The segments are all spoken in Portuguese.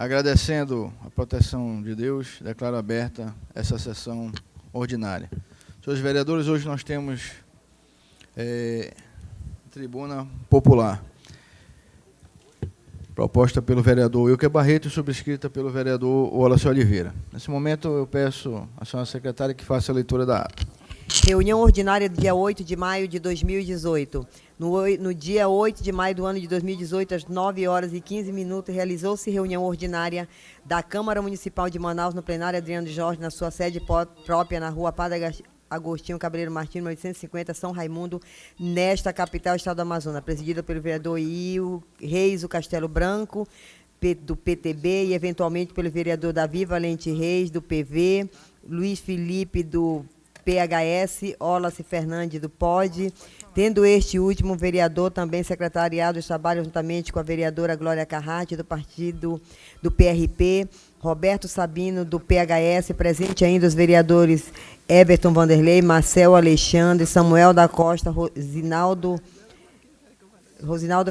Agradecendo a proteção de Deus, declaro aberta essa sessão ordinária. Senhores vereadores, hoje nós temos tribuna popular, proposta pelo vereador Wilker Barreto e subscrita pelo vereador Wallace Oliveira. Nesse momento, eu peço à senhora secretária que faça a leitura da ata. Reunião ordinária do dia 8 de maio de 2018. No dia 8 de maio do ano de 2018, às 9h15, realizou-se reunião ordinária da Câmara Municipal de Manaus, no plenário Adriano Jorge, na sua sede própria, na rua Padre Agostinho Cabreiro Martins, 850, São Raimundo, nesta capital, estado do Amazonas, presidida pelo vereador Io Reis, o Castelo Branco, do PTB, e eventualmente pelo vereador Davi Valente Reis, do PV, Luiz Felipe, do PHS, Wallace Fernandes, do POD, tendo este último vereador também secretariado dos trabalhos juntamente com a vereadora Glória Carrati, do partido do PRP, Roberto Sabino, do PHS, presente ainda os vereadores Everton Vanderlei, Marcel Alexandre, Samuel da Costa, Rosinaldo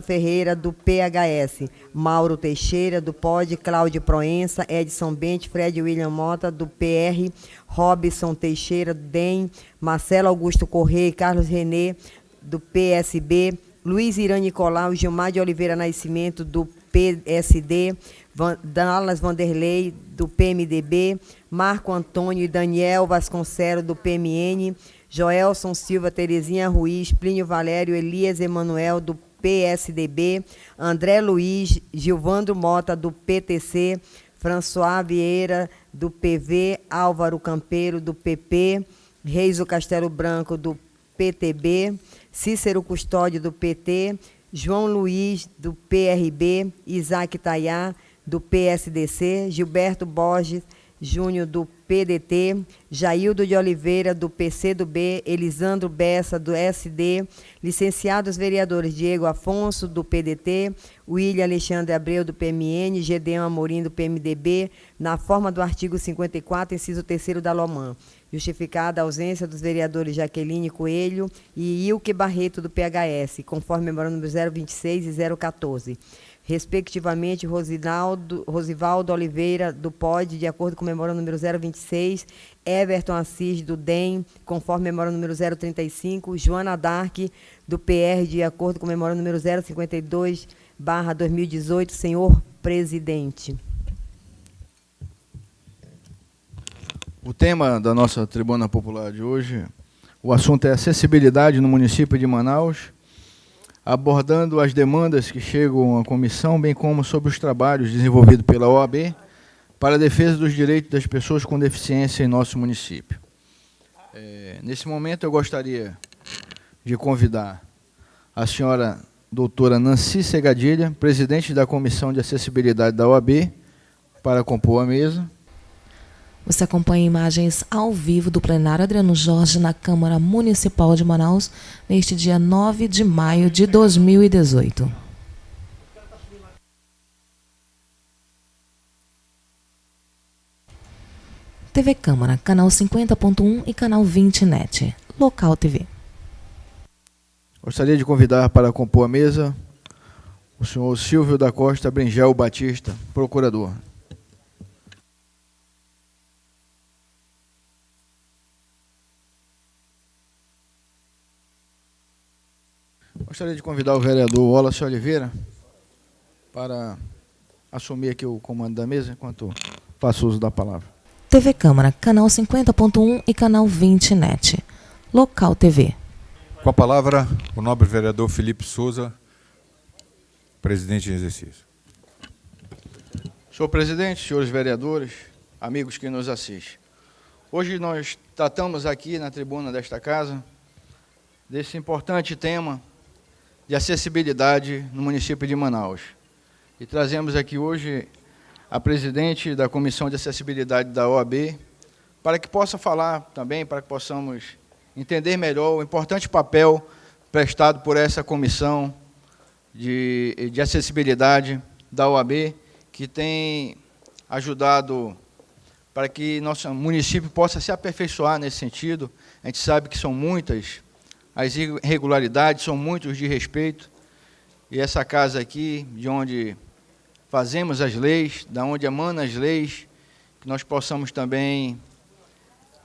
Ferreira, do PHS, Mauro Teixeira, do POD, Cláudio Proença, Edson Bente, Fred William Mota, do PR, Robson Teixeira, do DEM, Marcelo Augusto Correia e Carlos Renê, do PSB, Luiz Irã Nicolau, Gilmar de Oliveira Nascimento, do PSD, Dallas Vanderlei, do PMDB, Marco Antônio e Daniel Vasconcelos, do PMN, Joelson Silva, Terezinha Ruiz, Plínio Valério, Elias Emanuel, do PSDB, André Luiz, Gilvandro Mota, do PTC, François Vieira, do PV, Álvaro Campeiro, do PP, Reis do Castelo Branco, do PTB, Cícero Custódio, do PT, João Luiz, do PRB, Isaac Tayá, do PSDC, Gilberto Borges Júnior, do PDT, Jaildo de Oliveira, do PCdoB, Elisandro Bessa, do SD, licenciados vereadores Diego Afonso, do PDT, William Alexandre Abreu, do PMN, Gedeão Amorim, do PMDB, na forma do artigo 54, inciso 3º da LOMAN. Justificada a ausência dos vereadores Jaqueline Coelho e Ilke Barreto, do PHS, conforme memorando número 026 e 014. Respectivamente, Rosivaldo Oliveira, do POD, de acordo com o memorando número 026, Everton Assis, do DEM, conforme memorando número 035, Joana Dark, do PR, de acordo com o memorando número 052/2018, senhor presidente. O tema da nossa tribuna popular de hoje, o assunto é acessibilidade no município de Manaus, abordando as demandas que chegam à comissão, bem como sobre os trabalhos desenvolvidos pela OAB para a defesa dos direitos das pessoas com deficiência em nosso município. Nesse momento, eu gostaria de convidar a senhora doutora Nancy Segadilha, presidente da Comissão de Acessibilidade da OAB, para compor a mesa. Você acompanha imagens ao vivo do plenário Adriano Jorge na Câmara Municipal de Manaus, neste dia 9 de maio de 2018. TV Câmara, canal 50.1 e canal 20 NET. Local TV. Gostaria de convidar para compor a mesa o senhor Silvio da Costa Bringel Batista, procurador. Gostaria de convidar o vereador Wallace Oliveira para assumir aqui o comando da mesa, enquanto faço uso da palavra. TV Câmara, canal 50.1 e canal 20 NET. Local TV. Com a palavra, o nobre vereador Felipe Souza, presidente em exercício. Senhor presidente, senhores vereadores, amigos que nos assistem. Hoje nós tratamos aqui na tribuna desta casa desse importante tema de acessibilidade no município de Manaus. E trazemos aqui hoje a presidente da Comissão de Acessibilidade da OAB, para que possa falar também, para que possamos entender melhor o importante papel prestado por essa comissão de acessibilidade da OAB, que tem ajudado para que nosso município possa se aperfeiçoar nesse sentido. A gente sabe que são muitas as irregularidades, são muitos de respeito, e essa casa aqui, de onde fazemos as leis, da onde emanam as leis, que nós possamos também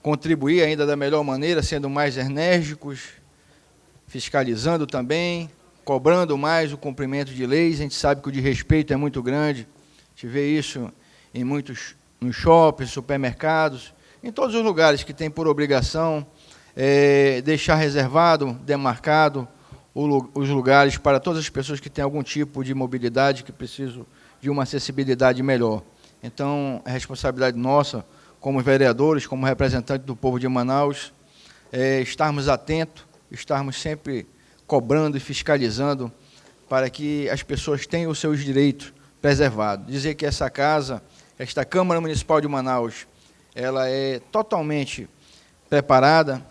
contribuir ainda da melhor maneira, sendo mais enérgicos, fiscalizando também, cobrando mais o cumprimento de leis. A gente sabe que o desrespeito é muito grande, a gente vê isso em muitos, nos shoppings, supermercados, em todos os lugares que tem por obrigação deixar reservado, demarcado os lugares para todas as pessoas que têm algum tipo de mobilidade, que precisam de uma acessibilidade melhor. Então, é responsabilidade nossa, como vereadores, como representantes do povo de Manaus, estarmos atentos, estarmos sempre cobrando e fiscalizando para que as pessoas tenham os seus direitos preservados. Dizer que essa casa, esta Câmara Municipal de Manaus, ela é totalmente preparada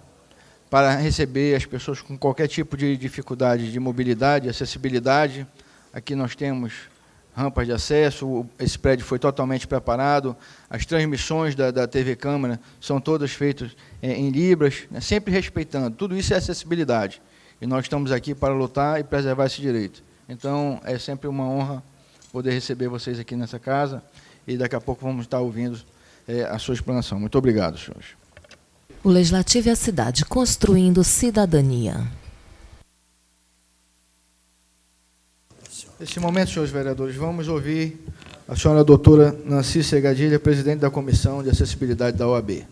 para receber as pessoas com qualquer tipo de dificuldade de mobilidade, acessibilidade. Aqui nós temos rampas de acesso, esse prédio foi totalmente preparado, as transmissões da TV Câmara são todas feitas em libras, né, sempre respeitando. Tudo isso é acessibilidade. E nós estamos aqui para lutar e preservar esse direito. Então, é sempre uma honra poder receber vocês aqui nessa casa, e daqui a pouco vamos estar ouvindo a sua explanação. Muito obrigado, senhores. O Legislativo e a cidade construindo cidadania. Nesse momento, senhores vereadores, vamos ouvir a senhora doutora Nancy Segadilha, presidente da Comissão de Acessibilidade da OAB.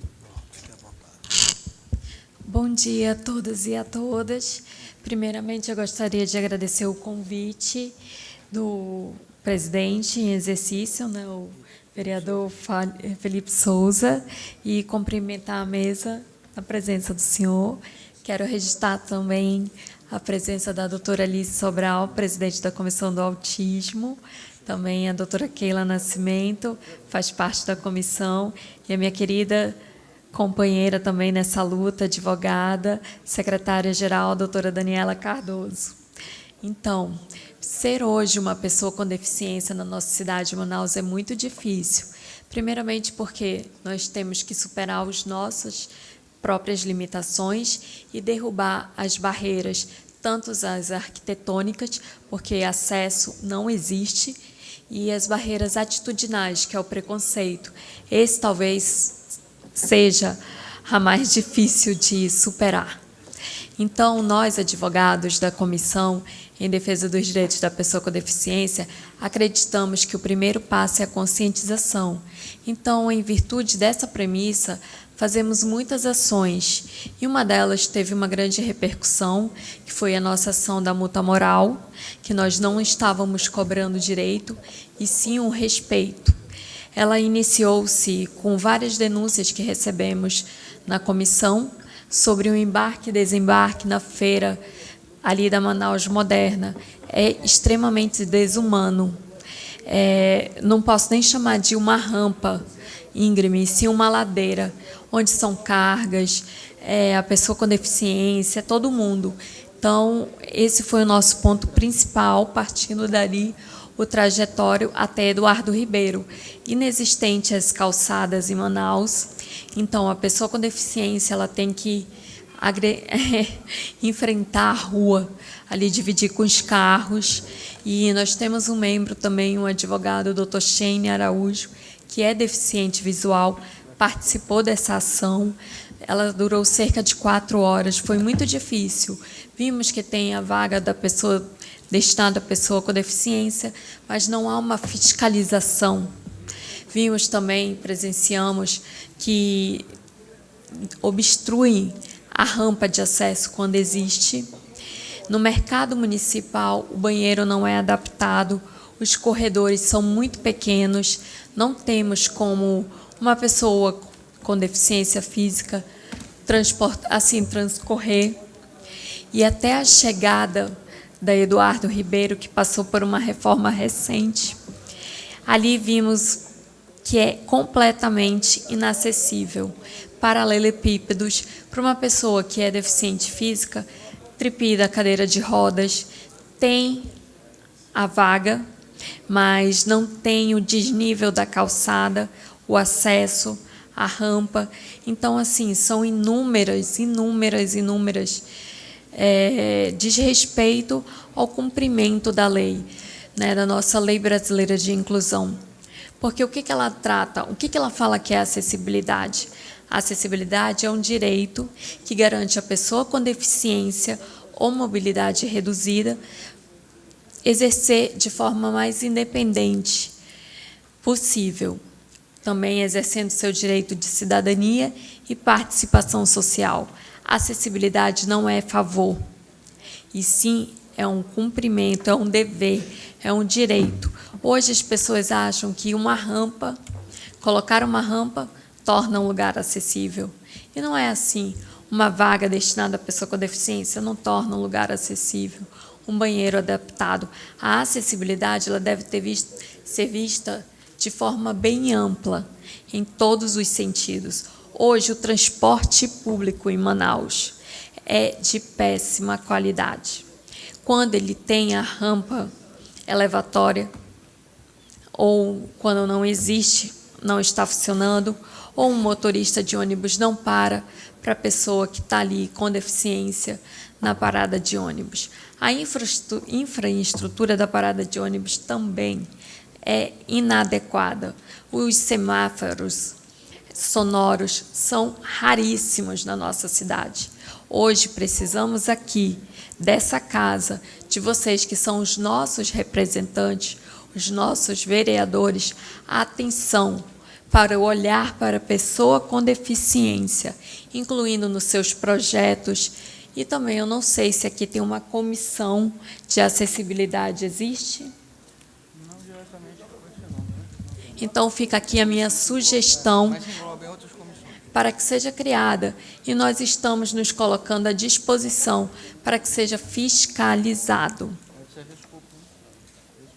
Bom dia a todos e a todas. Primeiramente, eu gostaria de agradecer o convite do presidente em exercício, né, o vereador Felipe Souza, e cumprimentar a mesa, a presença do senhor. Quero registrar também a presença da doutora Alice Sobral, presidente da Comissão do Autismo, também a doutora Keila Nascimento, faz parte da comissão, e a minha querida companheira também nessa luta, advogada, secretária-geral, a doutora Daniela Cardoso. Então, ser hoje uma pessoa com deficiência na nossa cidade de Manaus é muito difícil. Primeiramente porque nós temos que superar as nossas próprias limitações e derrubar as barreiras, tanto as arquitetônicas, porque acesso não existe, e as barreiras atitudinais, que é o preconceito. Esse talvez seja a mais difícil de superar. Então, nós, advogados da Comissão em Defesa dos Direitos da Pessoa com Deficiência, acreditamos que o primeiro passo é a conscientização. Então, em virtude dessa premissa, fazemos muitas ações, e uma delas teve uma grande repercussão, que foi a nossa ação da multa moral, que nós não estávamos cobrando direito, e sim um respeito. Ela iniciou-se com várias denúncias que recebemos na comissão sobre o embarque e desembarque na feira ali da Manaus Moderna. É extremamente desumano. Não posso nem chamar de uma rampa íngreme, sim uma ladeira, onde são cargas, a pessoa com deficiência, todo mundo. Então, esse foi o nosso ponto principal, partindo dali o trajetório até Eduardo Ribeiro. Inexistente as calçadas em Manaus, então a pessoa com deficiência ela tem que enfrentar a rua, ali dividir com os carros. E nós temos um membro também, um advogado, o Dr. Shane Araújo, que é deficiente visual, participou dessa ação. Ela durou cerca de 4 horas, foi muito difícil. Vimos que tem a vaga da pessoa destinada à pessoa com deficiência, mas não há uma fiscalização. Vimos também, presenciamos, que obstruem a rampa de acesso quando existe. No mercado municipal, o banheiro não é adaptado, os corredores são muito pequenos, não temos como uma pessoa com deficiência física transcorrer. E até a chegada da Eduardo Ribeiro, que passou por uma reforma recente, ali vimos que é completamente inacessível. Paralelepípedos, para uma pessoa que é deficiente física, tripida, cadeira de rodas, tem a vaga, mas não tem o desnível da calçada, o acesso, a rampa. Então, assim, são inúmeras desrespeito ao cumprimento da lei. né, da nossa Lei Brasileira de Inclusão. Porque o que ela trata, o que ela fala que é acessibilidade? A acessibilidade é um direito que garante à pessoa com deficiência ou mobilidade reduzida exercer de forma mais independente possível, também exercendo seu direito de cidadania e participação social. A acessibilidade não é favor, e sim é um cumprimento, é um dever, é um direito. Hoje as pessoas acham que colocar uma rampa torna um lugar acessível. E não é assim. Uma vaga destinada à pessoa com deficiência não torna um lugar acessível. Um banheiro adaptado. A acessibilidade ela deve ser vista de forma bem ampla, em todos os sentidos. Hoje, o transporte público em Manaus é de péssima qualidade. Quando ele tem a rampa elevatória, ou quando não existe, não está funcionando, ou um motorista de ônibus não para a pessoa que está ali com deficiência na parada de ônibus. A infraestrutura da parada de ônibus também é inadequada. Os semáforos sonoros são raríssimos na nossa cidade. Hoje precisamos aqui, dessa casa, de vocês que são os nossos representantes, os nossos vereadores, atenção para o olhar para a pessoa com deficiência, incluindo nos seus projetos. E também, eu não sei se aqui tem uma comissão de acessibilidade, existe? Não diretamente não, né? Então, fica aqui a minha sugestão Mas engloba em outras comissões. para que seja criada, e nós estamos nos colocando à disposição para que seja fiscalizado. É de serviço público, né?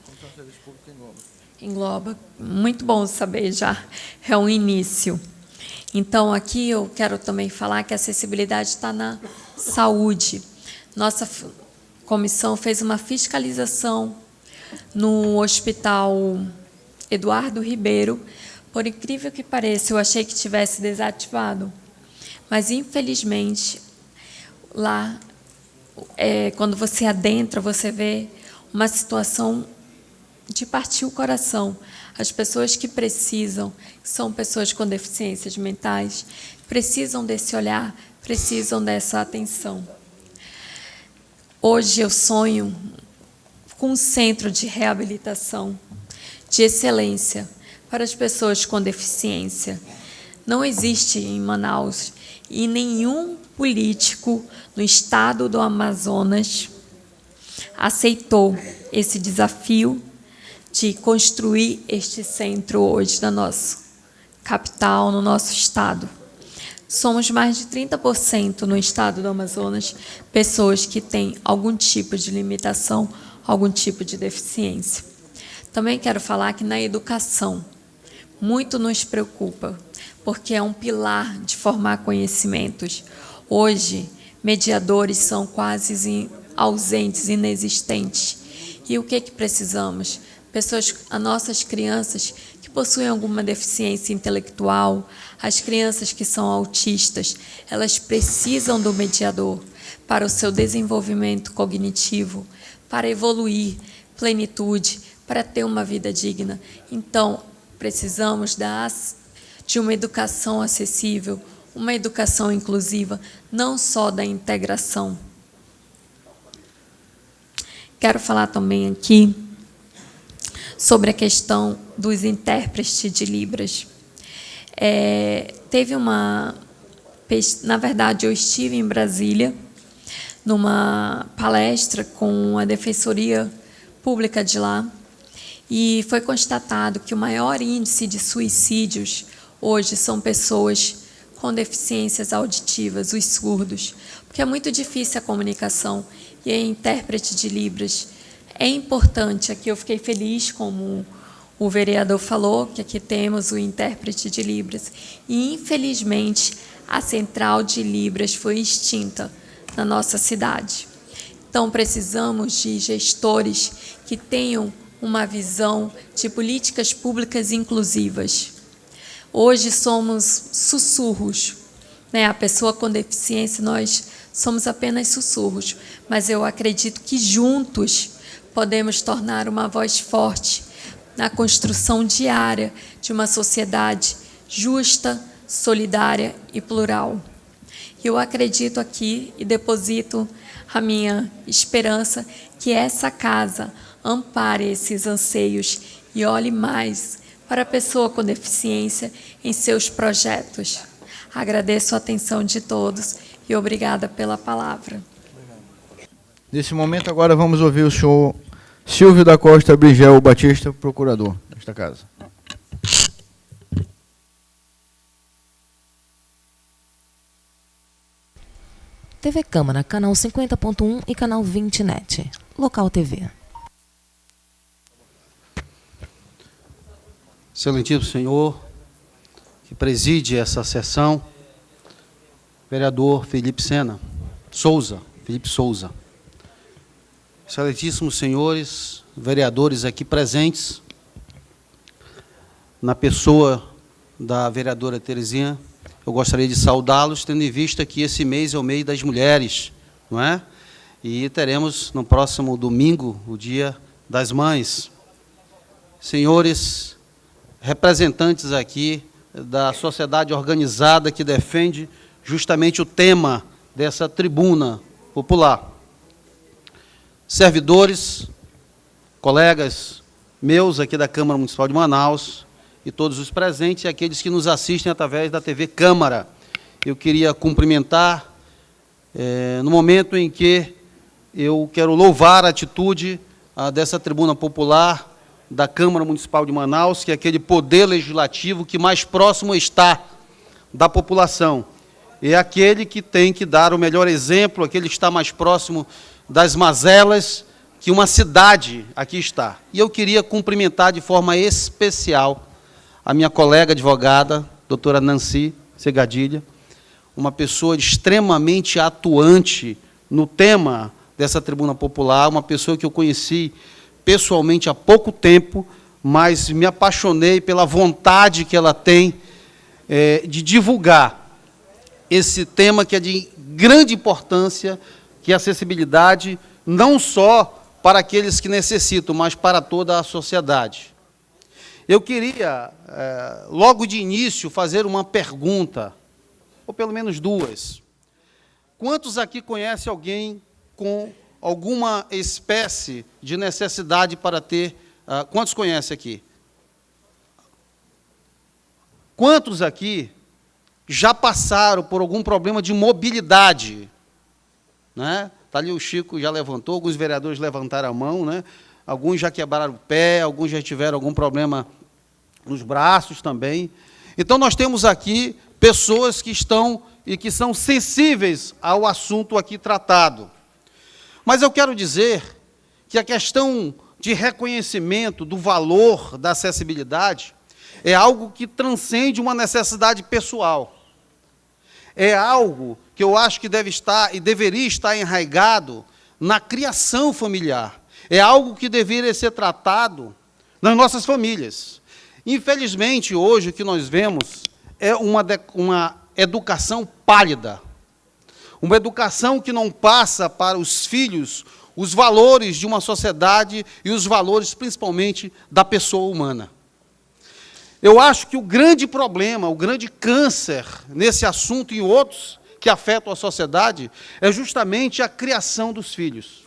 Comissão de serviço público engloba. Engloba. Muito bom saber já. É um início. Então, aqui eu quero também falar que a acessibilidade está na saúde. Nossa comissão fez uma fiscalização no Hospital Eduardo Ribeiro. Por incrível que pareça, eu achei que tivesse desativado. Mas, infelizmente, lá, quando você adentra, você vê uma situação de partir o coração. As pessoas que precisam, que são pessoas com deficiências mentais, precisam desse olhar, precisam dessa atenção. Hoje eu sonho com um centro de reabilitação de excelência para as pessoas com deficiência. Não existe em Manaus e nenhum político no estado do Amazonas aceitou esse desafio de construir este centro hoje na nossa capital, no nosso estado. Somos mais de 30% no estado do Amazonas, pessoas que têm algum tipo de limitação, algum tipo de deficiência. Também quero falar que na educação, muito nos preocupa, porque é um pilar de formar conhecimentos. Hoje, mediadores são quase ausentes, inexistentes. E o que precisamos? As nossas crianças que possuem alguma deficiência intelectual, as crianças que são autistas, elas precisam do mediador para o seu desenvolvimento cognitivo, para evoluir, plenitude, para ter uma vida digna. Então, precisamos de uma educação acessível, uma educação inclusiva, não só da integração. Quero falar também aqui sobre a questão dos intérpretes de Libras. Na verdade, eu estive em Brasília, numa palestra com a Defensoria Pública de lá, e foi constatado que o maior índice de suicídios hoje são pessoas com deficiências auditivas, os surdos, porque é muito difícil a comunicação, e a intérprete de Libras é importante. Aqui eu fiquei feliz, como o vereador falou, que aqui temos o intérprete de Libras. E, infelizmente, a central de Libras foi extinta na nossa cidade. Então, precisamos de gestores que tenham uma visão de políticas públicas inclusivas. Hoje somos sussurros, né? A pessoa com deficiência, nós somos apenas sussurros, mas eu acredito que juntos podemos tornar uma voz forte na construção diária de uma sociedade justa, solidária e plural. Eu acredito aqui e deposito a minha esperança que essa casa ampare esses anseios e olhe mais para a pessoa com deficiência em seus projetos. Agradeço a atenção de todos e obrigada pela palavra. Nesse momento, agora vamos ouvir o senhor Silvio da Costa Brigel Batista, procurador desta casa. TV Câmara, canal 50.1 e canal 20 NET. Local TV. Excelentíssimo senhor, que preside essa sessão, vereador Felipe Souza. Excelentíssimos senhores, vereadores aqui presentes, na pessoa da vereadora Terezinha, eu gostaria de saudá-los, tendo em vista que esse mês é o mês das mulheres, não é? E teremos no próximo domingo o Dia das Mães. Senhores representantes aqui da sociedade organizada que defende justamente o tema dessa tribuna popular. Servidores, colegas meus aqui da Câmara Municipal de Manaus e todos os presentes e aqueles que nos assistem através da TV Câmara. Eu queria cumprimentar, no momento em que eu quero louvar a atitude dessa tribuna popular da Câmara Municipal de Manaus, que é aquele poder legislativo que mais próximo está da população. É aquele que tem que dar o melhor exemplo, aquele que está mais próximo das mazelas que uma cidade aqui está. E eu queria cumprimentar de forma especial a minha colega advogada, doutora Nancy Segadilha, uma pessoa extremamente atuante no tema dessa tribuna popular, uma pessoa que eu conheci pessoalmente há pouco tempo, mas me apaixonei pela vontade que ela tem de divulgar esse tema que é de grande importância, que é a acessibilidade, não só para aqueles que necessitam, mas para toda a sociedade. Eu queria, logo de início, fazer uma pergunta, ou pelo menos duas. Quantos aqui conhecem alguém com alguma espécie de necessidade para ter... quantos conhecem aqui? Quantos aqui já passaram por algum problema de mobilidade? Né? Está ali o Chico, já levantou, alguns vereadores levantaram a mão, né? Alguns já quebraram o pé, alguns já tiveram algum problema nos braços também. Então, nós temos aqui pessoas que estão e que são sensíveis ao assunto aqui tratado. Mas eu quero dizer que a questão de reconhecimento do valor da acessibilidade é algo que transcende uma necessidade pessoal. É algo que eu acho que deve estar e deveria estar enraizado na criação familiar. É algo que deveria ser tratado nas nossas famílias. Infelizmente, hoje, o que nós vemos é uma educação pálida. Uma educação que não passa para os filhos os valores de uma sociedade e os valores, principalmente, da pessoa humana. Eu acho que o grande problema, o grande câncer nesse assunto e em outros que afetam a sociedade é justamente a criação dos filhos.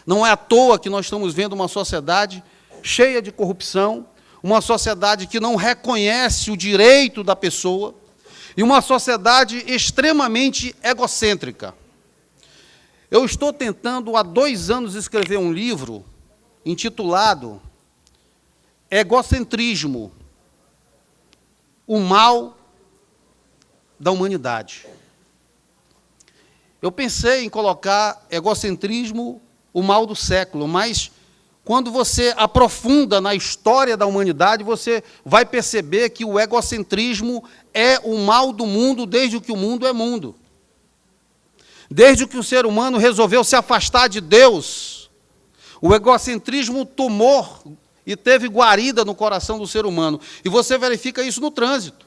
Não é à toa que nós estamos vendo uma sociedade cheia de corrupção, uma sociedade que não reconhece o direito da pessoa e uma sociedade extremamente egocêntrica. Eu estou tentando, há 2 anos, escrever um livro intitulado Egocentrismo, o mal da humanidade. Eu pensei em colocar egocentrismo, o mal do século, mas quando você aprofunda na história da humanidade, você vai perceber que o egocentrismo é o mal do mundo desde que o mundo é mundo. Desde que o ser humano resolveu se afastar de Deus, o egocentrismo tomou e teve guarida no coração do ser humano. E você verifica isso no trânsito.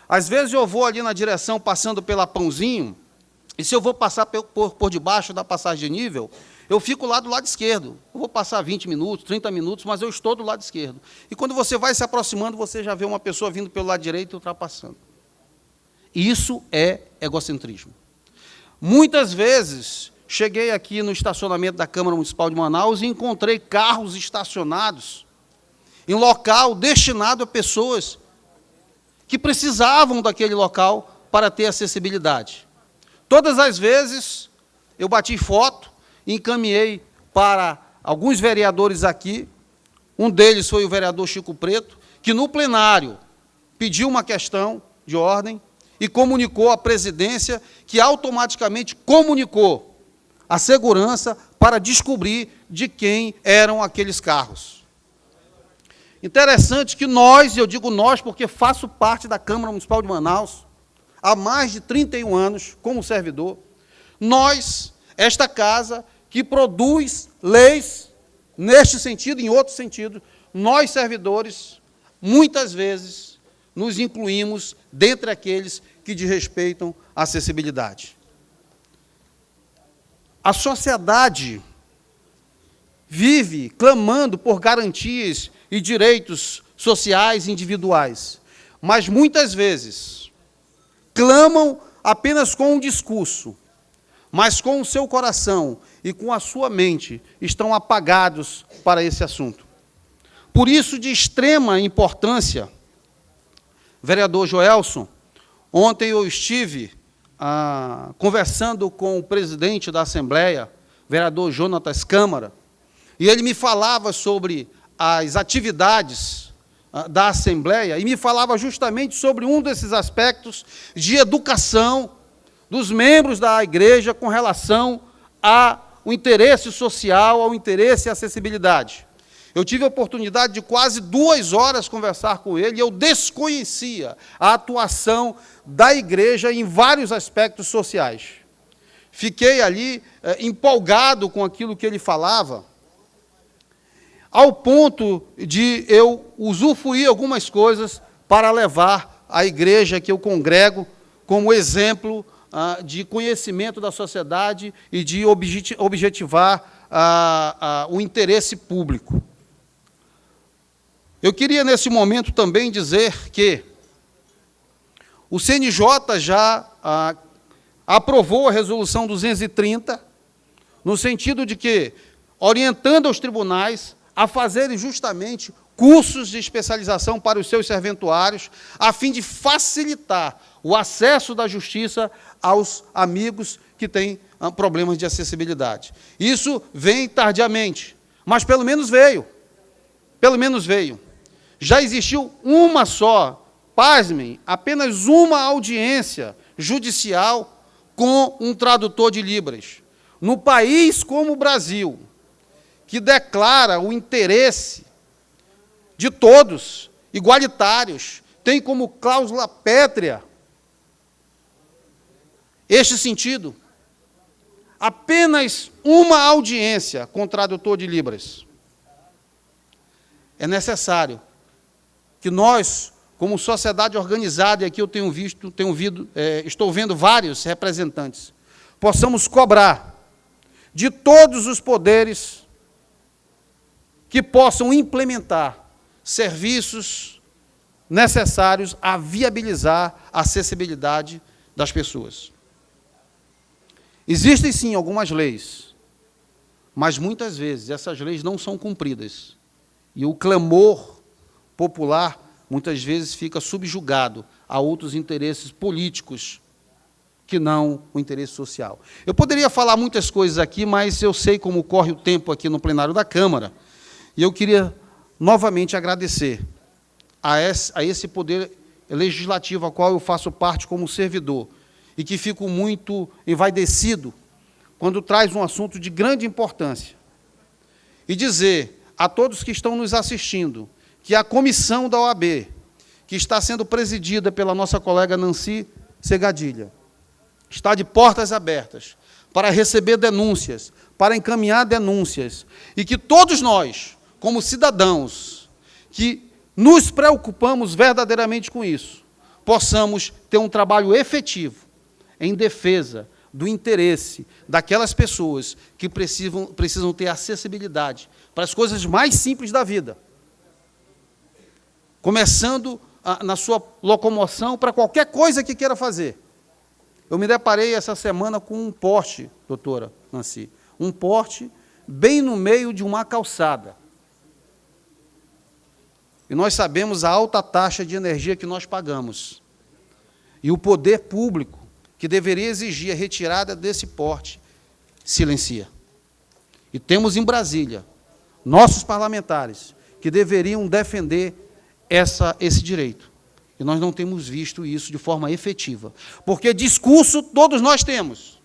Às vezes eu vou ali na direção, passando pela Pãozinho, e se eu vou passar por debaixo da passagem de nível, eu fico lá do lado esquerdo. Eu vou passar 20 minutos, 30 minutos, mas eu estou do lado esquerdo. E quando você vai se aproximando, você já vê uma pessoa vindo pelo lado direito e ultrapassando. Isso é egocentrismo. Muitas vezes, cheguei aqui no estacionamento da Câmara Municipal de Manaus e encontrei carros estacionados em local destinado a pessoas que precisavam daquele local para ter acessibilidade. Todas as vezes, eu bati foto e encaminhei para alguns vereadores aqui. Um deles foi o vereador Chico Preto, que no plenário pediu uma questão de ordem e comunicou à presidência, que automaticamente comunicou a segurança para descobrir de quem eram aqueles carros. Interessante que nós, eu digo nós porque faço parte da Câmara Municipal de Manaus, há mais de 31 anos, como servidor, nós, esta casa, que produz leis, neste sentido e em outro sentido, nós, servidores, muitas vezes, nos incluímos dentre aqueles que desrespeitam a acessibilidade. A sociedade vive clamando por garantias e direitos sociais individuais, mas muitas vezes clamam apenas com um discurso, mas com o seu coração e com a sua mente estão apagados para esse assunto. Por isso, de extrema importância, vereador Joelson, ontem eu estive conversando com o presidente da Assembleia, vereador Jonatas Câmara, e ele me falava sobre as atividades da Assembleia, e me falava justamente sobre um desses aspectos de educação dos membros da igreja com relação ao interesse social, ao interesse e acessibilidade. Eu tive a oportunidade de quase 2 horas conversar com ele, e eu desconhecia a atuação da igreja em vários aspectos sociais. Fiquei ali empolgado com aquilo que ele falava, ao ponto de eu usufruir algumas coisas para levar a igreja que eu congrego como exemplo de conhecimento da sociedade e de objetivar o interesse público. Eu queria, nesse momento, também dizer que o CNJ já aprovou a Resolução 230, no sentido de que, orientando os tribunais a fazerem justamente cursos de especialização para os seus serventuários, a fim de facilitar o acesso da justiça aos amigos que têm problemas de acessibilidade. Isso vem tardiamente, mas pelo menos veio. Pelo menos veio. Já existiu uma só, pasmem, apenas uma audiência judicial com um tradutor de Libras. No país como o Brasil, que declara o interesse de todos, igualitários, tem como cláusula pétrea este sentido. Apenas uma audiência com tradutor de Libras. É necessário que nós, como sociedade organizada, e aqui eu estou vendo vários representantes, possamos cobrar de todos os poderes que possam implementar serviços necessários a viabilizar a acessibilidade das pessoas. Existem, sim, algumas leis, mas, muitas vezes, essas leis não são cumpridas. E o clamor popular, muitas vezes, fica subjugado a outros interesses políticos que não o interesse social. Eu poderia falar muitas coisas aqui, mas eu sei como corre o tempo aqui no plenário da Câmara, e eu queria novamente agradecer a esse poder legislativo, a qual eu faço parte como servidor, e que fico muito envaidecido quando traz um assunto de grande importância. E dizer a todos que estão nos assistindo que a comissão da OAB, que está sendo presidida pela nossa colega Nancy Segadilha, está de portas abertas para receber denúncias, para encaminhar denúncias, e que todos nós, como cidadãos, que nos preocupamos verdadeiramente com isso, possamos ter um trabalho efetivo em defesa do interesse daquelas pessoas que precisam ter acessibilidade para as coisas mais simples da vida. Começando na sua locomoção para qualquer coisa que queira fazer. Eu me deparei essa semana com um poste, doutora Nancy, um poste bem no meio de uma calçada. E nós sabemos a alta taxa de energia que nós pagamos. E o poder público, que deveria exigir a retirada desse poste, silencia. E temos em Brasília nossos parlamentares que deveriam defender esse direito. E nós não temos visto isso de forma efetiva. Porque discurso todos nós temos.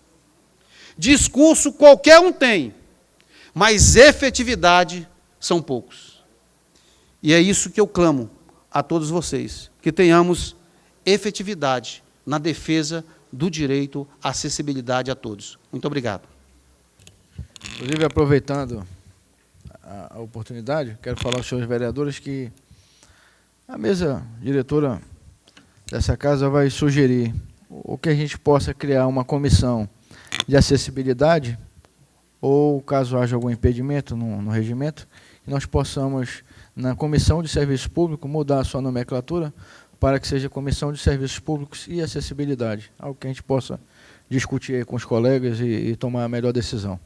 Discurso qualquer um tem. Mas efetividade são poucos. E é isso que eu clamo a todos vocês, que tenhamos efetividade na defesa do direito à acessibilidade a todos. Muito obrigado. Inclusive, aproveitando a oportunidade, quero falar aos senhores vereadores que a mesa diretora dessa casa vai sugerir o que a gente possa criar uma comissão de acessibilidade, ou caso haja algum impedimento no regimento, que nós possamos, na Comissão de Serviços Públicos, mudar a sua nomenclatura para que seja Comissão de Serviços Públicos e Acessibilidade, algo que a gente possa discutir aí com os colegas e tomar a melhor decisão.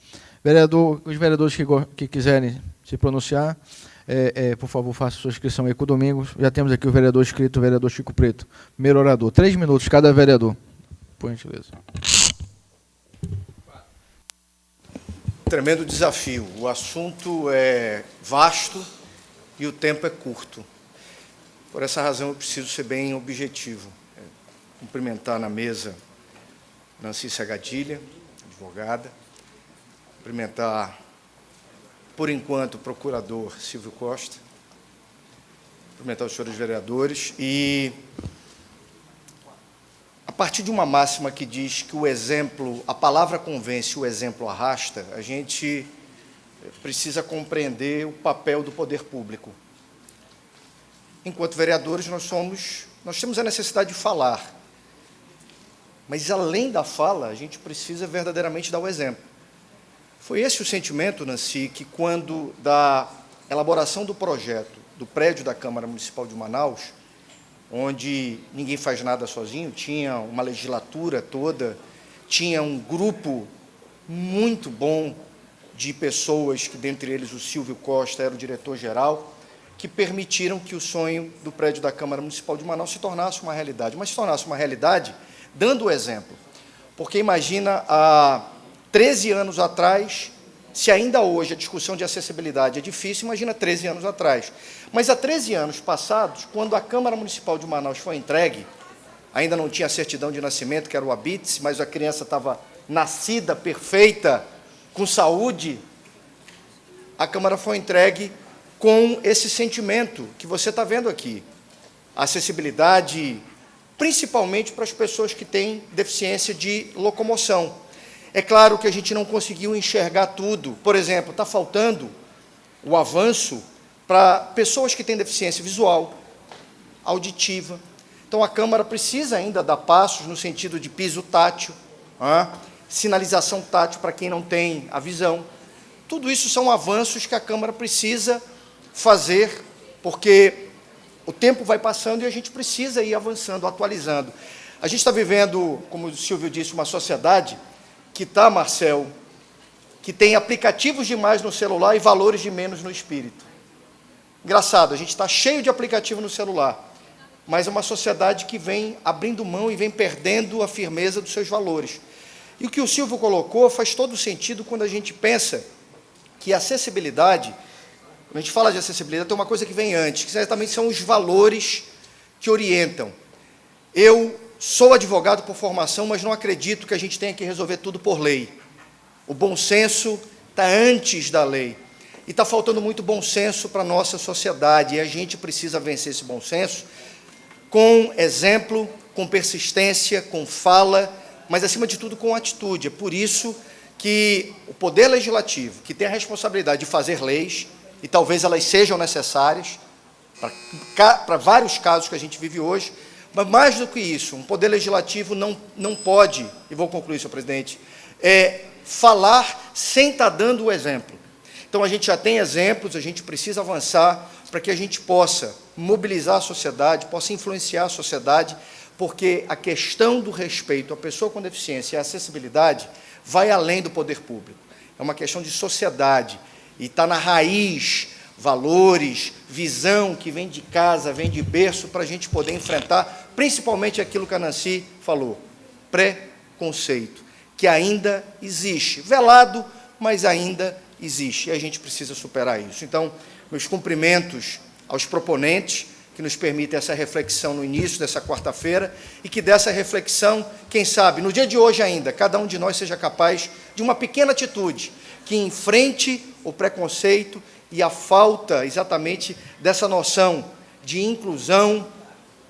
Os vereadores que quiserem se pronunciar, por favor, façam sua inscrição aí com o Domingos. Já temos aqui o vereador inscrito, o vereador Chico Preto, primeiro orador. 3 minutos cada vereador, por gentileza. Tremendo desafio. O assunto é vasto e o tempo é curto. Por essa razão, eu preciso ser bem objetivo. Cumprimentar na mesa Nancy Segadilha, advogada. Cumprimentar, por enquanto, o procurador Silvio Costa. Cumprimentar os senhores vereadores. E, a partir de uma máxima que diz que o exemplo, a palavra convence, o exemplo arrasta, a gente precisa compreender o papel do poder público. Enquanto vereadores, nós temos a necessidade de falar. Mas, além da fala, a gente precisa verdadeiramente dar o exemplo. Foi esse o sentimento, Nancy, que quando da elaboração do projeto do prédio da Câmara Municipal de Manaus, onde ninguém faz nada sozinho, tinha uma legislatura toda, tinha um grupo muito bom de pessoas, que dentre eles o Silvio Costa era o diretor-geral, que permitiram que o sonho do prédio da Câmara Municipal de Manaus se tornasse uma realidade. Mas se tornasse uma realidade dando o exemplo. Porque imagina, há 13 anos atrás, se ainda hoje a discussão de acessibilidade é difícil, imagina 13 anos atrás. Mas há 13 anos passados, quando a Câmara Municipal de Manaus foi entregue, ainda não tinha certidão de nascimento, que era o habite-se, mas a criança estava nascida, perfeita, com saúde, a Câmara foi entregue com esse sentimento que você está vendo aqui. A acessibilidade, principalmente para as pessoas que têm deficiência de locomoção. É claro que a gente não conseguiu enxergar tudo. Por exemplo, está faltando o avanço para pessoas que têm deficiência visual, auditiva. Então, a Câmara precisa ainda dar passos no sentido de piso tátil, sinalização tátil para quem não tem a visão. Tudo isso são avanços que a Câmara precisa fazer, porque o tempo vai passando e a gente precisa ir avançando, atualizando. A gente está vivendo, como o Silvio disse, uma sociedade que está, Marcel, que tem aplicativos demais no celular e valores de menos no espírito. Engraçado, a gente está cheio de aplicativo no celular, mas é uma sociedade que vem abrindo mão e vem perdendo a firmeza dos seus valores. E o que o Silvio colocou faz todo sentido quando a gente pensa que a acessibilidade, quando a gente fala de acessibilidade, tem uma coisa que vem antes, que certamente são os valores que orientam. Eu sou advogado por formação, mas não acredito que a gente tenha que resolver tudo por lei. O bom senso está antes da lei. E está faltando muito bom senso para a nossa sociedade, e a gente precisa vencer esse bom senso com exemplo, com persistência, com fala, mas, acima de tudo, com atitude. É por isso que o Poder Legislativo, que tem a responsabilidade de fazer leis, e talvez elas sejam necessárias para vários casos que a gente vive hoje, Mas mais do que isso, um poder legislativo não pode, e vou concluir, senhor presidente, falar sem estar dando o exemplo. Então, a gente já tem exemplos, a gente precisa avançar para que a gente possa mobilizar a sociedade, possa influenciar a sociedade, porque a questão do respeito à pessoa com deficiência e à acessibilidade vai além do poder público. É uma questão de sociedade, e está na raiz valores, visão que vem de casa, vem de berço, para a gente poder enfrentar, principalmente aquilo que a Nancy falou, preconceito, que ainda existe, velado, mas ainda existe, e a gente precisa superar isso. Então, meus cumprimentos aos proponentes, que nos permitem essa reflexão no início dessa quarta-feira, e que dessa reflexão, quem sabe, no dia de hoje ainda, cada um de nós seja capaz de uma pequena atitude, que enfrente o preconceito e a falta, exatamente, dessa noção de inclusão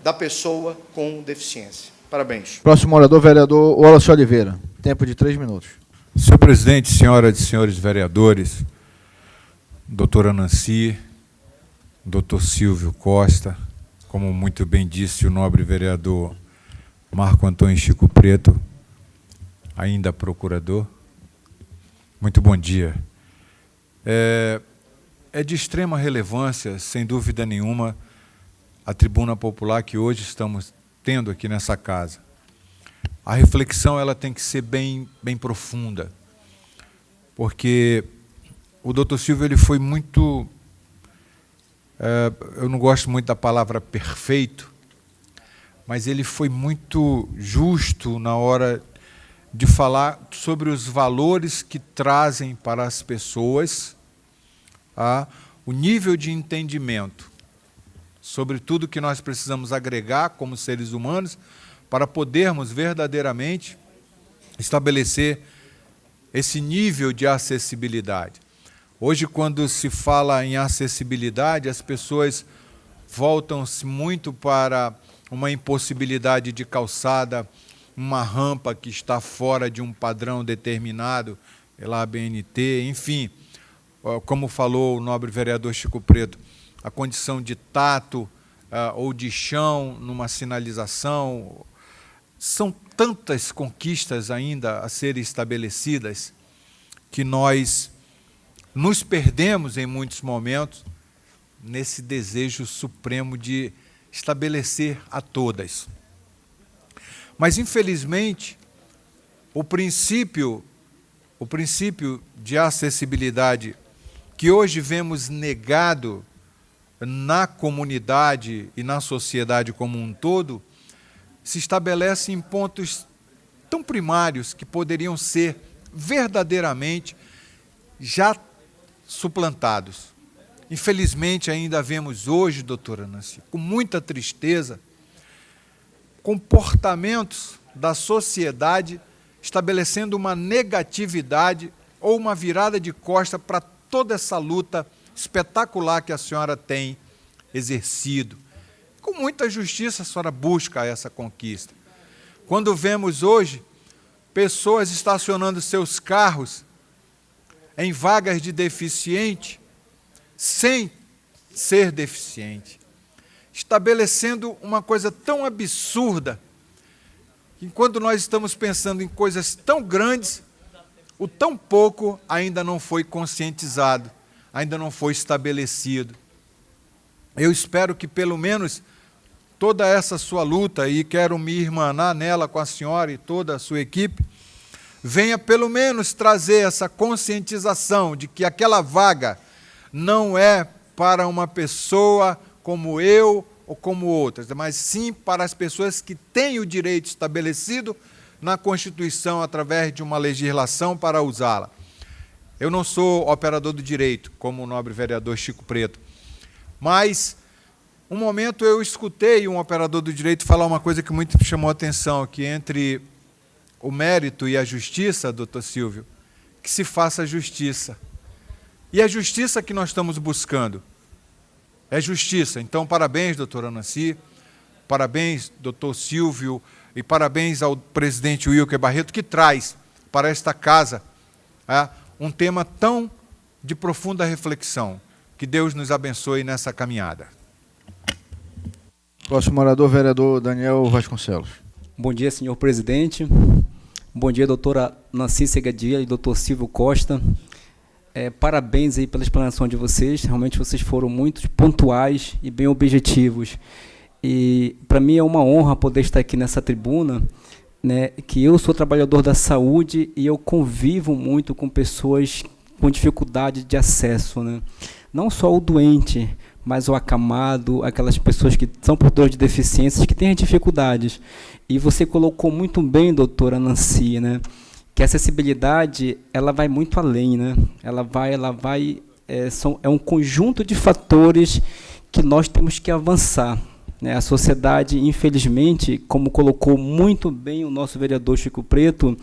da pessoa com deficiência. Parabéns. Próximo orador, vereador Wallace Oliveira. Tempo de 3 minutos. Senhor presidente, senhoras e senhores vereadores, doutora Nancy, doutor Silvio Costa, como muito bem disse o nobre vereador Marco Antônio Chico Preto, ainda procurador, muito bom dia. É de extrema relevância, sem dúvida nenhuma, a tribuna popular que hoje estamos tendo aqui nessa casa. A reflexão ela tem que ser bem profunda, porque o doutor Silvio ele foi muito... eu não gosto muito da palavra perfeito, mas ele foi muito justo na hora de falar sobre os valores que trazem para as pessoas o nível de entendimento sobre tudo que nós precisamos agregar como seres humanos para podermos verdadeiramente estabelecer esse nível de acessibilidade. Hoje, quando se fala em acessibilidade, as pessoas voltam-se muito para uma impossibilidade de calçada, uma rampa que está fora de um padrão determinado pela ABNT, enfim, como falou o nobre vereador Chico Preto, a condição de tato ou de chão numa sinalização. São tantas conquistas ainda a serem estabelecidas que nós nos perdemos em muitos momentos nesse desejo supremo de estabelecer a todas. Mas, infelizmente, o princípio de acessibilidade que hoje vemos negado na comunidade e na sociedade como um todo, se estabelece em pontos tão primários que poderiam ser verdadeiramente já suplantados. Infelizmente, ainda vemos hoje, doutora Nancy, com muita tristeza, comportamentos da sociedade estabelecendo uma negatividade ou uma virada de costa para toda essa luta espetacular que a senhora tem exercido. Com muita justiça a senhora busca essa conquista. Quando vemos hoje pessoas estacionando seus carros em vagas de deficiente, sem ser deficiente, estabelecendo uma coisa tão absurda, que quando nós estamos pensando em coisas tão grandes, o tão pouco ainda não foi conscientizado, ainda não foi estabelecido. Eu espero que pelo menos toda essa sua luta, e quero me irmanar nela com a senhora e toda a sua equipe, venha pelo menos trazer essa conscientização de que aquela vaga não é para uma pessoa como eu ou como outras, mas sim para as pessoas que têm o direito estabelecido na Constituição através de uma legislação para usá-la. Eu não sou operador do direito, como o nobre vereador Chico Preto, mas um momento eu escutei um operador do direito falar uma coisa que muito me chamou a atenção, que entre o mérito e a justiça, doutor Silvio, que se faça justiça. E a justiça que nós estamos buscando é justiça. Então, parabéns, doutora Nancy, parabéns, doutor Silvio, e parabéns ao presidente Wilker Barreto, que traz para esta casa um tema tão de profunda reflexão. Que Deus nos abençoe nessa caminhada. Próximo orador, vereador Daniel Vasconcelos. Bom dia, senhor presidente. Bom dia, doutora Nancy Segadia e doutor Silvio Costa. Parabéns aí pela explanação de vocês. Realmente vocês foram muito pontuais e bem objetivos. E para mim é uma honra poder estar aqui nessa tribuna, né, que eu sou trabalhador da saúde e eu convivo muito com pessoas com dificuldade de acesso, né? Não só o doente, mas o acamado, aquelas pessoas que são portadores de deficiências, que têm dificuldades. E você colocou muito bem, doutora Nancy, né, que a acessibilidade ela vai muito além, né? É um conjunto de fatores que nós temos que avançar, né? A sociedade, infelizmente, como colocou muito bem o nosso vereador Chico Preto,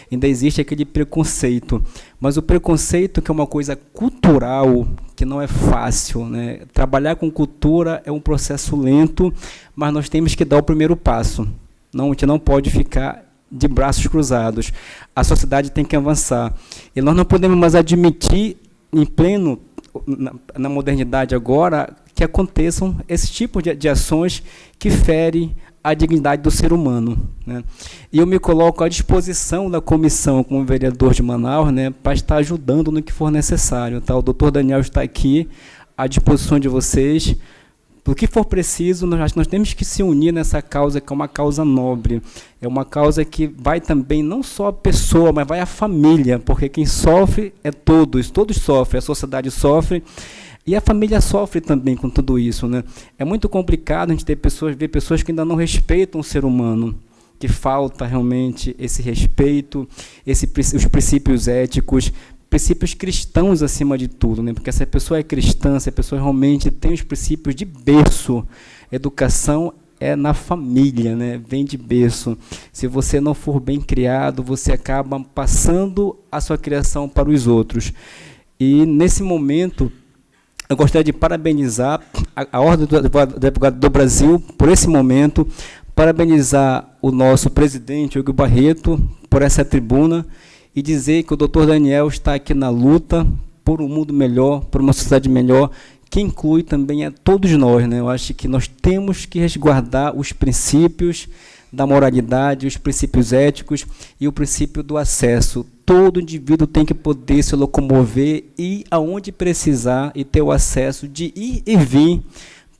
ainda existe aquele preconceito. Mas o preconceito, que é uma coisa cultural, que não é fácil, né? Trabalhar com cultura é um processo lento, mas nós temos que dar o primeiro passo. A gente não pode ficar de braços cruzados. A sociedade tem que avançar. E nós não podemos mais admitir, em pleno, na modernidade agora, que aconteçam esse tipo de ações que ferem a dignidade do ser humano, né? E eu me coloco à disposição da comissão, como vereador de Manaus, né, para estar ajudando no que for necessário. Tá? O doutor Daniel está aqui à disposição de vocês. O que for preciso, nós temos que se unir nessa causa, que é uma causa nobre. É uma causa que vai também, não só a pessoa, mas vai a família, porque quem sofre é todos sofrem, a sociedade sofre, e a família sofre também com tudo isso, né? É muito complicado a gente ver pessoas que ainda não respeitam o ser humano, que falta realmente esse respeito, os princípios éticos, princípios cristãos acima de tudo, né? Porque se a pessoa é cristã, se a pessoa realmente tem os princípios de berço, educação é na família, né? Vem de berço. Se você não for bem criado, você acaba passando a sua criação para os outros. E nesse momento, eu gostaria de parabenizar a Ordem do Advogado do Brasil por esse momento, parabenizar o nosso presidente, Hugo Barreto, por essa tribuna, e dizer que o doutor Daniel está aqui na luta por um mundo melhor, por uma sociedade melhor, que inclui também a todos nós, né? Eu acho que nós temos que resguardar os princípios da moralidade, os princípios éticos e o princípio do acesso. Todo indivíduo tem que poder se locomover e aonde precisar e ter o acesso de ir e vir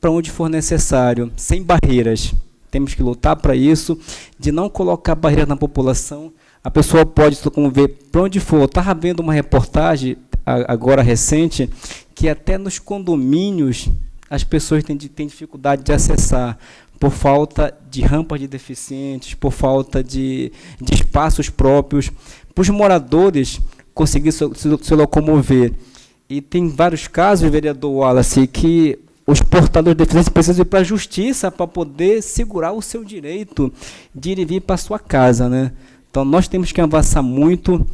para onde for necessário, sem barreiras. Temos que lutar para isso, de não colocar barreiras na população. A pessoa pode se locomover para onde for. Eu estava vendo uma reportagem, agora recente, que até nos condomínios as pessoas têm dificuldade de acessar, por falta de rampas de deficientes, por falta de espaços próprios, para os moradores conseguirem se locomover. E tem vários casos, vereador Wallace, que os portadores de deficiência precisam ir para a justiça para poder segurar o seu direito de ir e vir para a sua casa, né? Então, nós temos que avançar muito,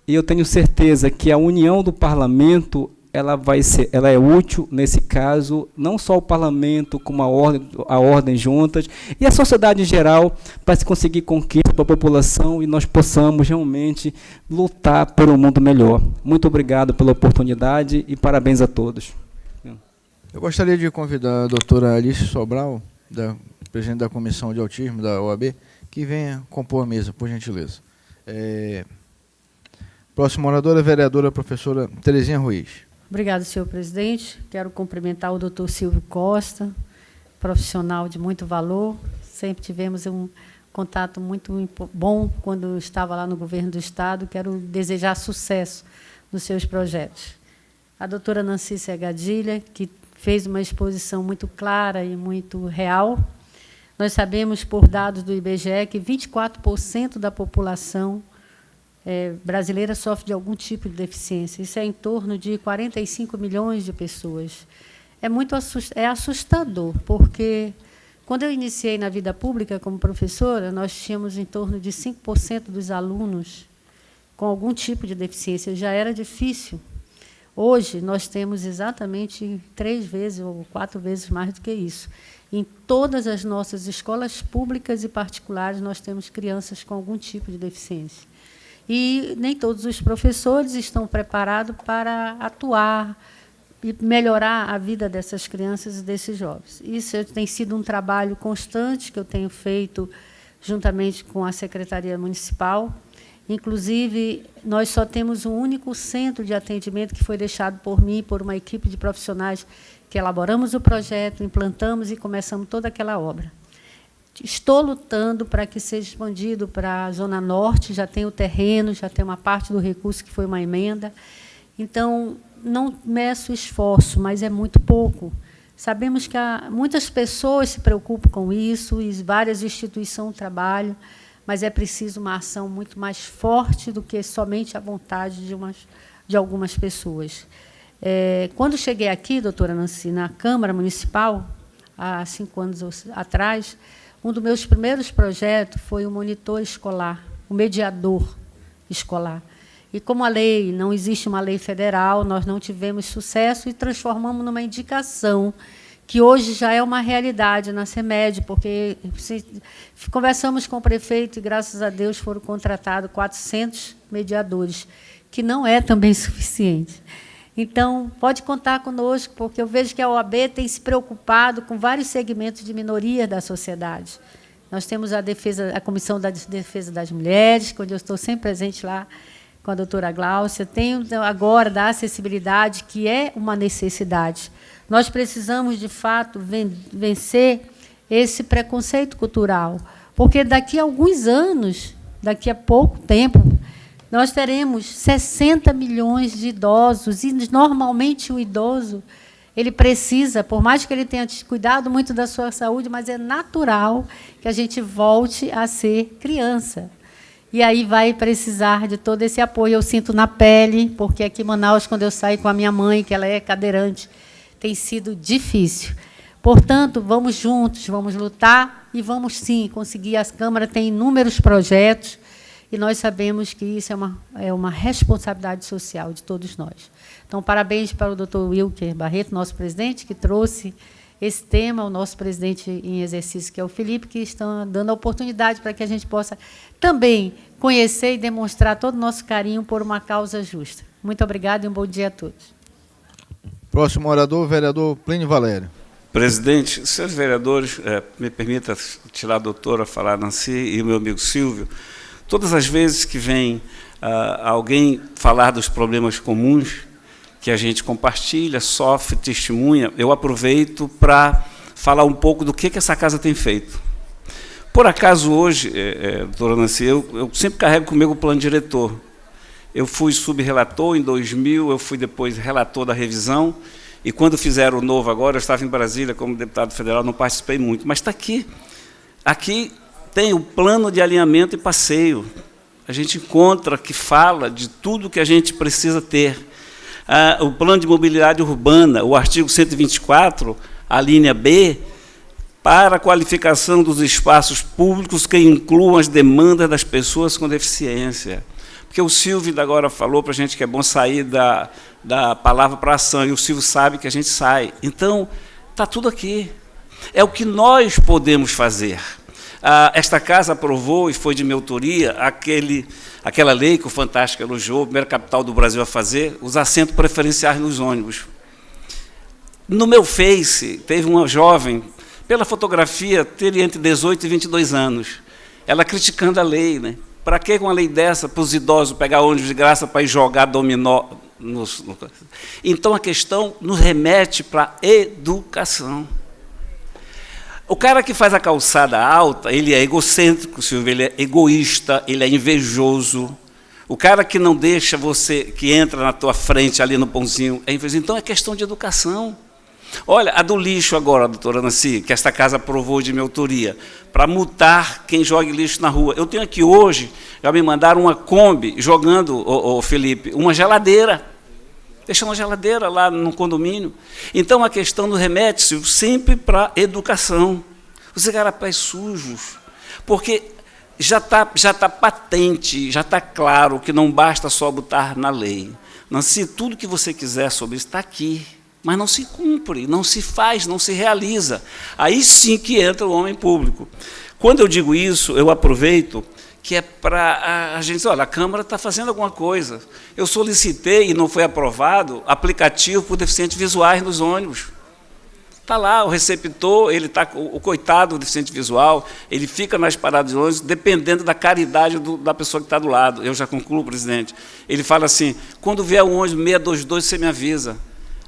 e eu tenho certeza que a união do parlamento ela é útil nesse caso, não só o parlamento, como a ordem juntas, e a sociedade em geral, para se conseguir conquista para a população e nós possamos realmente lutar por um mundo melhor. Muito obrigado pela oportunidade e parabéns a todos. Eu gostaria de convidar a doutora Alice Sobral, presidente da Comissão de Autismo da OAB, que venha compor a mesa, por gentileza. Próxima oradora, a vereadora professora Terezinha Ruiz. Obrigada, senhor presidente. Quero cumprimentar o doutor Silvio Costa, profissional de muito valor. Sempre tivemos um contato muito bom quando estava lá no governo do Estado. Quero desejar sucesso nos seus projetos. A doutora Nancy Segadilha, que fez uma exposição muito clara e muito real. Nós sabemos, por dados do IBGE, que 24% da população brasileira sofre de algum tipo de deficiência. Isso é em torno de 45 milhões de pessoas. É assustador, porque, quando eu iniciei na vida pública como professora, nós tínhamos em torno de 5% dos alunos com algum tipo de deficiência. Já era difícil. Hoje, nós temos exatamente 3 vezes ou 4 vezes mais do que isso. Em todas as nossas escolas públicas e particulares, nós temos crianças com algum tipo de deficiência. E nem todos os professores estão preparados para atuar e melhorar a vida dessas crianças e desses jovens. Isso tem sido um trabalho constante que eu tenho feito juntamente com a Secretaria Municipal. Inclusive, nós só temos um único centro de atendimento que foi deixado por mim, por uma equipe de profissionais que elaboramos o projeto, implantamos e começamos toda aquela obra. Estou lutando para que seja expandido para a Zona Norte, já tem o terreno, já tem uma parte do recurso que foi uma emenda. Então, não meço esforço, mas é muito pouco. Sabemos que muitas pessoas se preocupam com isso, e várias instituições trabalham, mas é preciso uma ação muito mais forte do que somente a vontade de algumas pessoas. Quando cheguei aqui, doutora Nancy, na Câmara Municipal, há 5 anos atrás, um dos meus primeiros projetos foi o monitor escolar, o mediador escolar. E como a lei, não existe uma lei federal, nós não tivemos sucesso e transformamos numa indicação, que hoje já é uma realidade na CEMED, porque conversamos com o prefeito e, graças a Deus, foram contratados 400 mediadores, que não é também suficiente. Então, pode contar conosco, porque eu vejo que a OAB tem se preocupado com vários segmentos de minoria da sociedade. Nós temos a Comissão da Defesa das Mulheres, onde eu estou sempre presente lá com a doutora Gláucia. Tenho agora da acessibilidade, que é uma necessidade. Nós precisamos, de fato, vencer esse preconceito cultural, porque daqui a alguns anos, daqui a pouco tempo, nós teremos 60 milhões de idosos, e, normalmente, o idoso ele precisa, por mais que ele tenha cuidado muito da sua saúde, mas é natural que a gente volte a ser criança. E aí vai precisar de todo esse apoio. Eu sinto na pele, porque aqui em Manaus, quando eu saio com a minha mãe, que ela é cadeirante, tem sido difícil. Portanto, vamos juntos, vamos lutar e vamos, sim, conseguir. A Câmara tem inúmeros projetos, e nós sabemos que isso é uma responsabilidade social de todos nós. Então, parabéns para o doutor Wilker Barreto, nosso presidente, que trouxe esse tema, o nosso presidente em exercício, que é o Felipe, que estão dando a oportunidade para que a gente possa também conhecer e demonstrar todo o nosso carinho por uma causa justa. Muito obrigada e um bom dia a todos. Próximo orador, vereador Plínio Valério. Presidente, senhores vereadores, me permita tirar a doutora, falar Nancy e o meu amigo Silvio. Todas as vezes que vem alguém falar dos problemas comuns que a gente compartilha, sofre, testemunha, eu aproveito para falar um pouco do que essa casa tem feito. Por acaso, hoje, doutora Nancy, eu sempre carrego comigo o plano diretor. Eu fui subrelator em 2000, eu fui depois relator da revisão, e quando fizeram o novo agora, eu estava em Brasília como deputado federal, não participei muito, mas está aqui. Aqui tem o plano de alinhamento e passeio. A gente encontra que fala de tudo que a gente precisa ter. O plano de mobilidade urbana, o artigo 124, a linha B, para a qualificação dos espaços públicos que incluam as demandas das pessoas com deficiência. Porque o Silvio agora falou para a gente que é bom sair da palavra para a ação, e o Silvio sabe que a gente sai. Então, está tudo aqui. É o que nós podemos fazer. Esta casa aprovou, e foi de minha autoria, aquela lei que o Fantástico elogiou, a primeira capital do Brasil a fazer, os assentos preferenciais nos ônibus. No meu Face, teve uma jovem, pela fotografia, teria entre 18 e 22 anos, ela criticando a lei, né? Para que uma lei dessa, para os idosos pegar ônibus de graça para ir jogar dominó? Então, a questão nos remete para a educação. O cara que faz a calçada alta, ele é egocêntrico, Silvio, ele é egoísta, ele é invejoso. O cara que não deixa você, que entra na tua frente ali no pãozinho, é invejoso. Então, é questão de educação. Olha, a do lixo agora, doutora Nancy, que esta casa aprovou de minha autoria, para multar quem joga lixo na rua. Eu tenho aqui hoje, já me mandaram uma Kombi jogando, Felipe, uma geladeira. Deixa uma geladeira lá no condomínio. Então, a questão nos remete sempre para a educação. Os igarapés sujos. Porque já tá patente, já está claro que não basta só botar na lei. Nancy, tudo que você quiser sobre isso está aqui. Mas não se cumpre, não se faz, não se realiza. Aí sim que entra o homem público. Quando eu digo isso, eu aproveito que é para a gente dizer, olha, a Câmara está fazendo alguma coisa. Eu solicitei, e não foi aprovado, aplicativo para deficientes visuais nos ônibus. Está lá o receptor, ele tá, o coitado do deficiente visual, ele fica nas paradas de ônibus, dependendo da caridade da pessoa que está do lado. Eu já concluo, presidente. Ele fala assim, quando vier o ônibus 622, você me avisa.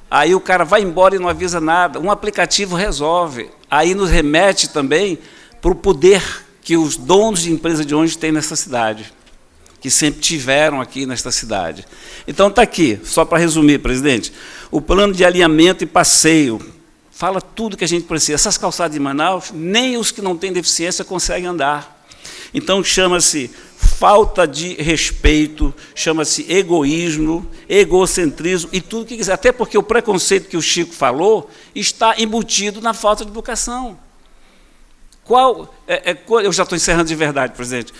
Aí o cara vai embora e não avisa nada. Um aplicativo resolve. Aí nos remete também para o poder que os donos de empresa de ônibus têm nessa cidade, que sempre tiveram aqui nesta cidade. Então está aqui, só para resumir, presidente, o plano de alinhamento e passeio fala tudo que a gente precisa. Essas calçadas de Manaus, nem os que não têm deficiência conseguem andar. Então chama-se falta de respeito, chama-se egoísmo, egocentrismo e tudo o que quiser. Até porque o preconceito que o Chico falou está embutido na falta de educação. Eu já estou encerrando de verdade, presidente.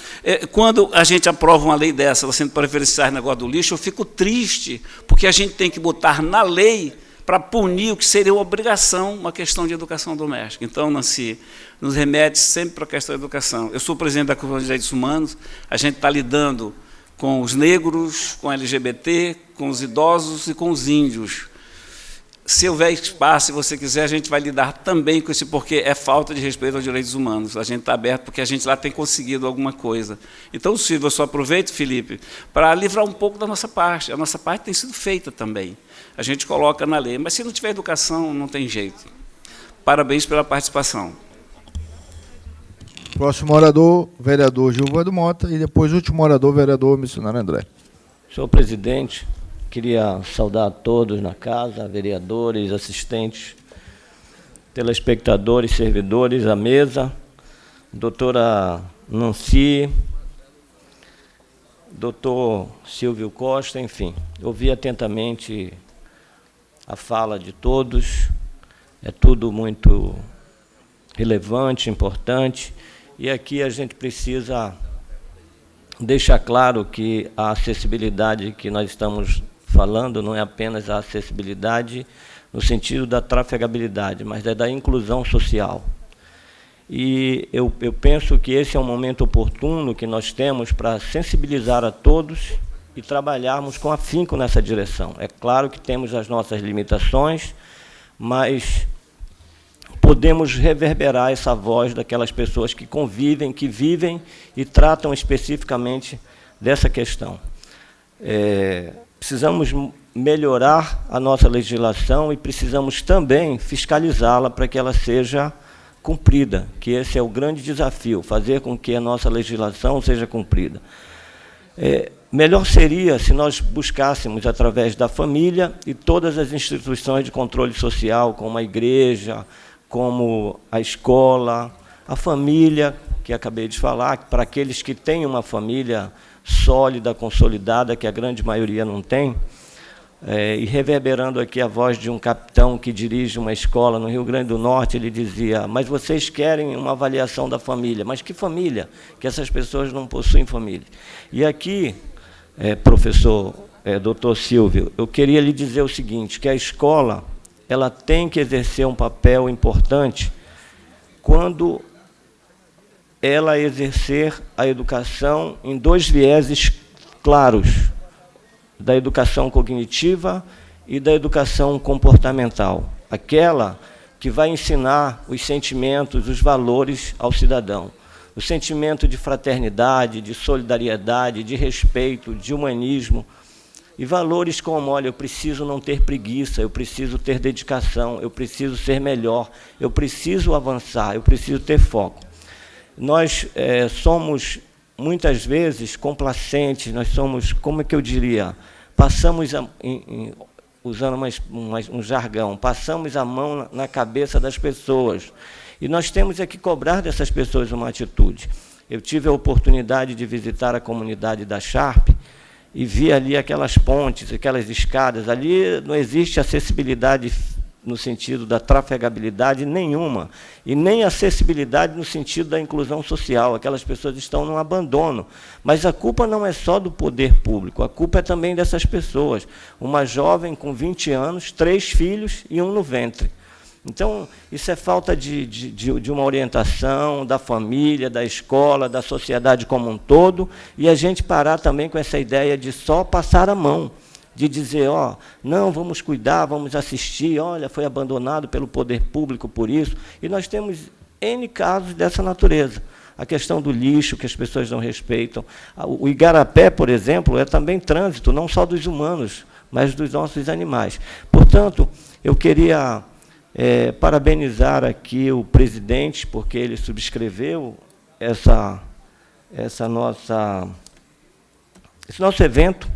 Quando a gente aprova uma lei dessa, sendo preferenciais no negócio do lixo, eu fico triste, porque a gente tem que botar na lei para punir o que seria uma obrigação, uma questão de educação doméstica. Então, Nancy, nos remete sempre para a questão da educação. Eu sou presidente da Comissão de Direitos Humanos, a gente está lidando com os negros, com LGBT, com os idosos e com os índios. Se houver espaço, se você quiser, a gente vai lidar também com isso, porque é falta de respeito aos direitos humanos. A gente está aberto porque a gente lá tem conseguido alguma coisa. Então, Silvio, eu só aproveito, Felipe, para livrar um pouco da nossa parte. A nossa parte tem sido feita também. A gente coloca na lei, mas se não tiver educação, não tem jeito. Parabéns pela participação. Próximo orador, vereador Gilvando Mota, e depois o último orador, vereador missionário André. Senhor presidente, queria saudar a todos na casa, vereadores, assistentes, telespectadores, servidores, à mesa, doutora Nancy, doutor Silvio Costa, enfim, ouvi atentamente a fala de todos, é tudo muito relevante, importante, e aqui a gente precisa deixar claro que a acessibilidade que nós estamos falando não é apenas a acessibilidade no sentido da trafegabilidade, mas é da inclusão social. E eu penso que esse é um momento oportuno que nós temos para sensibilizar a todos e trabalharmos com afinco nessa direção. É claro que temos as nossas limitações, mas podemos reverberar essa voz daquelas pessoas que convivem, que vivem e tratam especificamente dessa questão. Precisamos melhorar a nossa legislação e precisamos também fiscalizá-la para que ela seja cumprida, que esse é o grande desafio, fazer com que a nossa legislação seja cumprida. Melhor seria se nós buscássemos, através da família e todas as instituições de controle social, como a igreja, como a escola, a família, que acabei de falar, para aqueles que têm uma família sólida, consolidada, que a grande maioria não tem, e reverberando aqui a voz de um capitão que dirige uma escola no Rio Grande do Norte, ele dizia, mas vocês querem uma avaliação da família. Mas que família? Que essas pessoas não possuem família. E aqui, professor, doutor Silvio, eu queria lhe dizer o seguinte, que a escola ela tem que exercer um papel importante quando ela exercer a educação em dois vieses claros, da educação cognitiva e da educação comportamental, aquela que vai ensinar os sentimentos, os valores ao cidadão. O sentimento de fraternidade, de solidariedade, de respeito, de humanismo, e valores como, olha, eu preciso não ter preguiça, eu preciso ter dedicação, eu preciso ser melhor, eu preciso avançar, eu preciso ter foco. Nós somos, muitas vezes, complacentes, nós somos, como é que eu diria, passamos, usando um jargão, passamos a mão na cabeça das pessoas. E nós temos que cobrar dessas pessoas uma atitude. Eu tive a oportunidade de visitar a comunidade da Sharp, e vi ali aquelas pontes, aquelas escadas. Ali não existe acessibilidade no sentido da trafegabilidade nenhuma, e nem acessibilidade no sentido da inclusão social. Aquelas pessoas estão num abandono. Mas a culpa não é só do poder público, a culpa é também dessas pessoas. Uma jovem com 20 anos, 3 filhos e um no ventre. Então, isso é falta de uma orientação da família, da escola, da sociedade como um todo, e a gente parar também com essa ideia de só passar a mão, de dizer, ó, não, vamos cuidar, vamos assistir, olha, foi abandonado pelo poder público por isso, e nós temos N casos dessa natureza. A questão do lixo, que as pessoas não respeitam. O igarapé, por exemplo, é também trânsito, não só dos humanos, mas dos nossos animais. Portanto, eu queria parabenizar aqui o presidente, porque ele subscreveu esse nosso evento,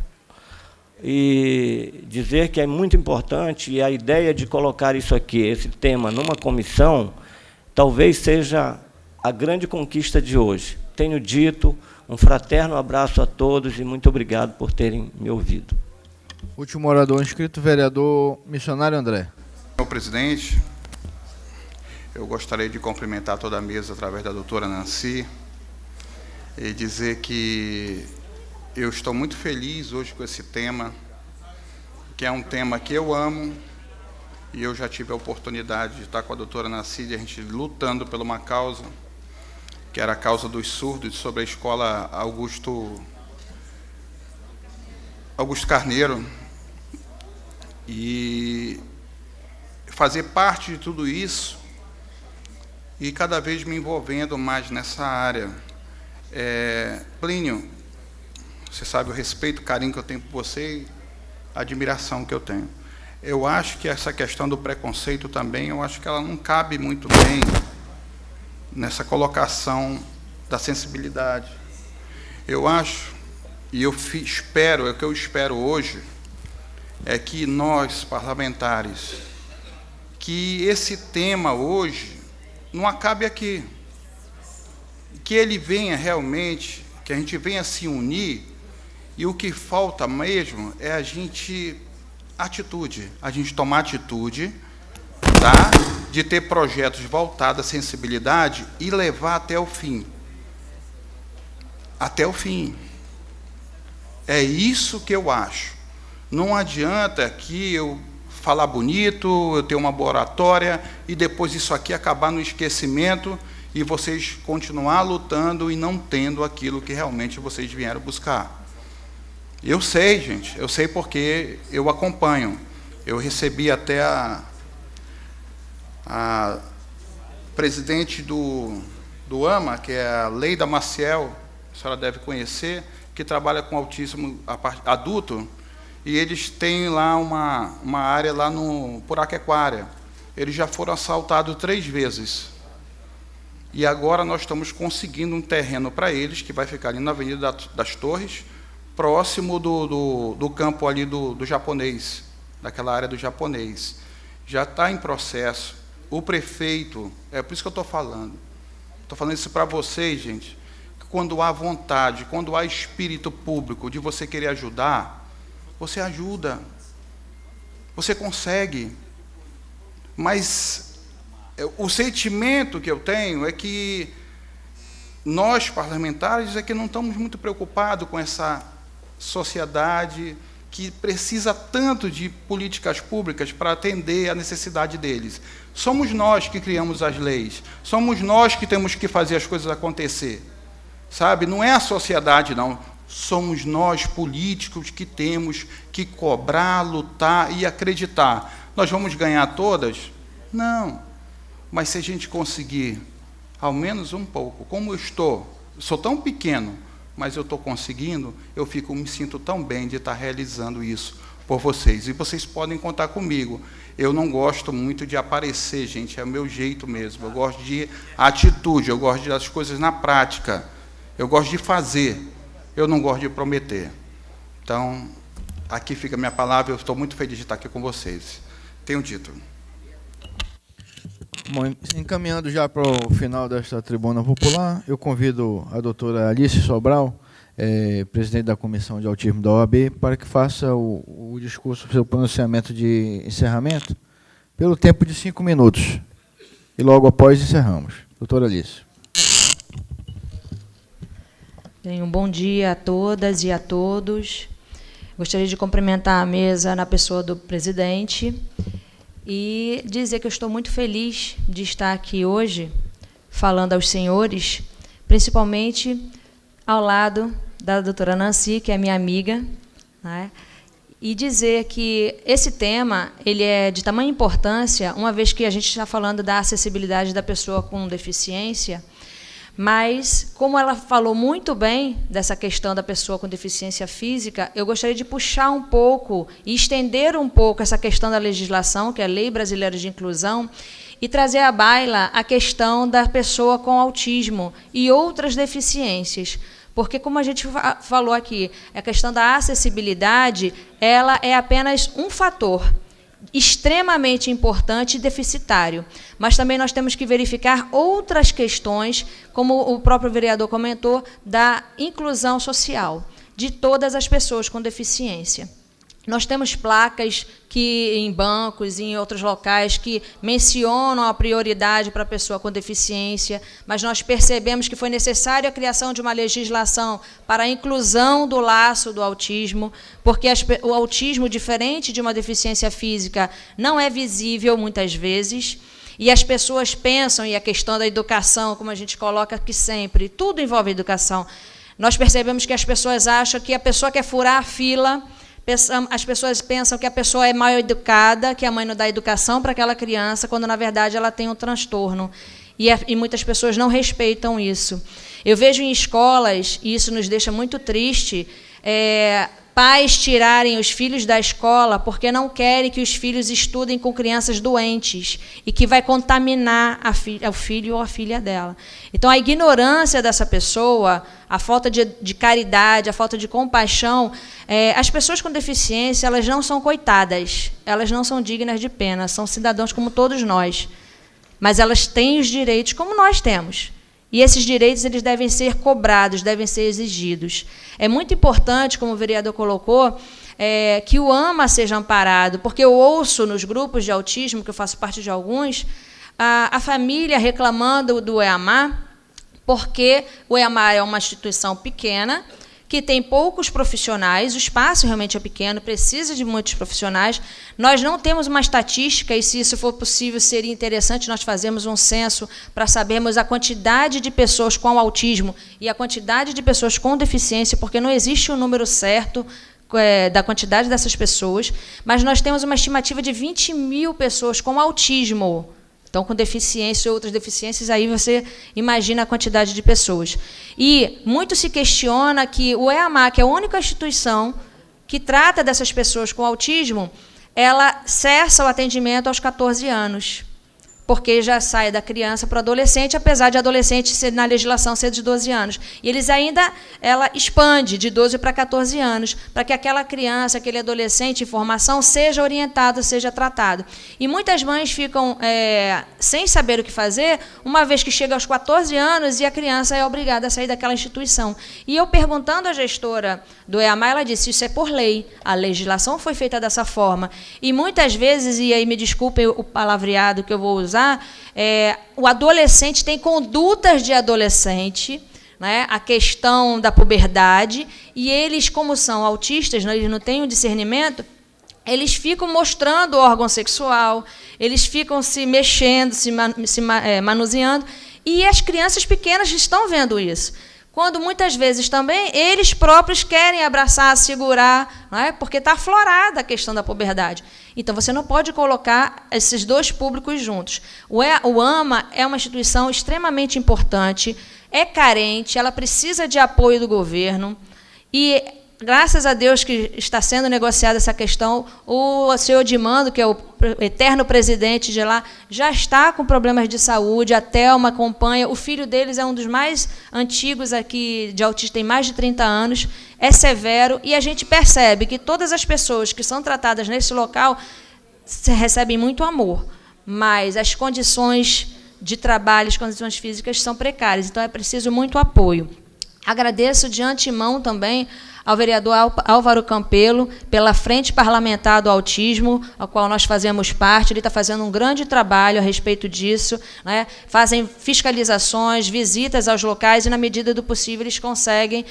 e dizer que é muito importante, e a ideia de colocar isso aqui, esse tema, numa comissão, talvez seja a grande conquista de hoje. Tenho dito, um fraterno abraço a todos e muito obrigado por terem me ouvido. Último orador inscrito, vereador Missionário André. Senhor presidente, eu gostaria de cumprimentar toda a mesa através da doutora Nancy e dizer que eu estou muito feliz hoje com esse tema, que é um tema que eu amo, e eu já tive a oportunidade de estar com a doutora Nancy, de a gente lutando por uma causa, que era a causa dos surdos, sobre a escola Augusto Carneiro, e fazer parte de tudo isso e cada vez me envolvendo mais nessa área. Plínio, você sabe o respeito, o carinho que eu tenho por você e a admiração que eu tenho. Eu acho que essa questão do preconceito também, eu acho que ela não cabe muito bem nessa colocação da sensibilidade. Eu acho, e espero, o que eu espero hoje, é que nós, parlamentares, que esse tema hoje não acabe aqui, que ele venha realmente, que a gente venha se unir, e o que falta mesmo é a gente tomar atitude, tá? De ter projetos voltados à sensibilidade e levar até o fim. Até o fim. É isso que eu acho. Não adianta que eu falar bonito, eu ter uma boa oratória, e depois isso aqui acabar no esquecimento, e vocês continuar lutando e não tendo aquilo que realmente vocês vieram buscar. Eu sei, gente, eu sei porque eu acompanho. Eu recebi até a presidente do AMA, que é a Leida Maciel, a senhora deve conhecer, que trabalha com autismo adulto, e eles têm lá uma área lá no Puraquequara. Eles já foram assaltados 3 vezes. E agora nós estamos conseguindo um terreno para eles, que vai ficar ali na Avenida das Torres, próximo do campo ali do japonês, daquela área do japonês. Já está em processo. O prefeito, é por isso que eu estou falando. Estou falando isso para vocês, gente, que quando há vontade, quando há espírito público de você querer ajudar, você ajuda. Você consegue. Mas o sentimento que eu tenho é que nós, parlamentares, é que não estamos muito preocupados com essa sociedade que precisa tanto de políticas públicas para atender a necessidade deles. Somos nós que criamos as leis, somos nós que temos que fazer as coisas acontecer, sabe? Não é a sociedade, não. Somos nós, políticos, que temos que cobrar, lutar e acreditar. Nós vamos ganhar todas? Não. Mas se a gente conseguir, ao menos um pouco, como eu sou tão pequeno, mas eu estou conseguindo, me sinto tão bem de estar realizando isso por vocês. E vocês podem contar comigo. Eu não gosto muito de aparecer, gente, é o meu jeito mesmo. Eu gosto de atitude, eu gosto das coisas na prática. Eu gosto de fazer, eu não gosto de prometer. Então, aqui fica a minha palavra, eu estou muito feliz de estar aqui com vocês. Tenho dito. Bom, encaminhando já para o final desta tribuna popular, eu convido a doutora Alice Sobral, presidente da Comissão de Autismo da OAB, para que faça o discurso, o seu pronunciamento de encerramento, pelo tempo de 5 minutos. E logo após encerramos. Doutora Alice. Um bom dia a todas e a todos. Gostaria de cumprimentar a mesa na pessoa do presidente e dizer que eu estou muito feliz de estar aqui hoje falando aos senhores, principalmente ao lado da doutora Nancy, que é minha amiga, né? E dizer que esse tema ele é de tamanha importância, uma vez que a gente está falando da acessibilidade da pessoa com deficiência, mas, como ela falou muito bem dessa questão da pessoa com deficiência física, eu gostaria de puxar um pouco e estender um pouco essa questão da legislação, que é a Lei Brasileira de Inclusão, e trazer à baila a questão da pessoa com autismo e outras deficiências. Porque, como a gente falou aqui, a questão da acessibilidade, ela é apenas um fator extremamente importante e deficitário. Mas também nós temos que verificar outras questões, como o próprio vereador comentou, da inclusão social de todas as pessoas com deficiência. Nós temos placas que, em bancos e em outros locais que mencionam a prioridade para a pessoa com deficiência, mas nós percebemos que foi necessária a criação de uma legislação para a inclusão do laço do autismo, porque o autismo, diferente de uma deficiência física, não é visível muitas vezes, e as pessoas pensam, e a questão da educação, como a gente coloca aqui sempre, tudo envolve educação. Nós percebemos que as pessoas acham que a pessoa quer furar a fila. As pessoas pensam que a pessoa é mal educada, que a mãe não dá educação para aquela criança, quando, na verdade, ela tem um transtorno. E muitas pessoas não respeitam isso. Eu vejo em escolas, e isso nos deixa muito triste, pais tirarem os filhos da escola porque não querem que os filhos estudem com crianças doentes e que vai contaminar o filho ou a filha dela. Então, a ignorância dessa pessoa, a falta de caridade, a falta de compaixão, as pessoas com deficiência, elas não são coitadas, elas não são dignas de pena, são cidadãos como todos nós, mas elas têm os direitos como nós temos. E esses direitos eles devem ser cobrados, devem ser exigidos. É muito importante, como o vereador colocou, que o AMA seja amparado, porque eu ouço nos grupos de autismo, que eu faço parte de alguns, a família reclamando do EAMA, porque o EAMA é uma instituição pequena, que tem poucos profissionais, o espaço realmente é pequeno, precisa de muitos profissionais. Nós não temos uma estatística, e se isso for possível, seria interessante nós fazermos um censo para sabermos a quantidade de pessoas com autismo e a quantidade de pessoas com deficiência, porque não existe um número certo da quantidade dessas pessoas, mas nós temos uma estimativa de 20 mil pessoas com autismo. Então, com deficiência ou outras deficiências, aí você imagina a quantidade de pessoas. E muito se questiona que o EAMA, que é a única instituição que trata dessas pessoas com autismo, ela cessa o atendimento aos 14 anos, porque já sai da criança para o adolescente, apesar de adolescente ser, na legislação ser de 12 anos. E ela expande de 12 para 14 anos, para que aquela criança, aquele adolescente em formação seja orientado, seja tratado. E muitas mães ficam sem saber o que fazer, uma vez que chega aos 14 anos e a criança é obrigada a sair daquela instituição. E eu perguntando à gestora do EAMA, ela disse, isso é por lei, a legislação foi feita dessa forma. E muitas vezes, e aí me desculpem o palavreado que eu vou usar, o adolescente tem condutas de adolescente, né, a questão da puberdade, e eles, como são autistas, eles não têm o discernimento, eles ficam mostrando o órgão sexual, eles ficam se mexendo, manuseando, e as crianças pequenas estão vendo isso. Quando, muitas vezes, também, eles próprios querem abraçar, segurar, não é? Porque está aflorada a questão da puberdade. Então, você não pode colocar esses dois públicos juntos. O AMA é uma instituição extremamente importante, é carente, ela precisa de apoio do governo, e, graças a Deus que está sendo negociada essa questão, o senhor Dimando, que é o eterno presidente de lá, já está com problemas de saúde, a Thelma acompanha, o filho deles é um dos mais antigos aqui de autista, tem mais de 30 anos, é severo, e a gente percebe que todas as pessoas que são tratadas nesse local recebem muito amor, mas as condições de trabalho, as condições físicas são precárias, então é preciso muito apoio. Agradeço de antemão também ao vereador Álvaro Campelo, pela Frente Parlamentar do Autismo, a qual nós fazemos parte. Ele está fazendo um grande trabalho a respeito disso, né? Fazem fiscalizações, visitas aos locais e, na medida do possível, eles conseguem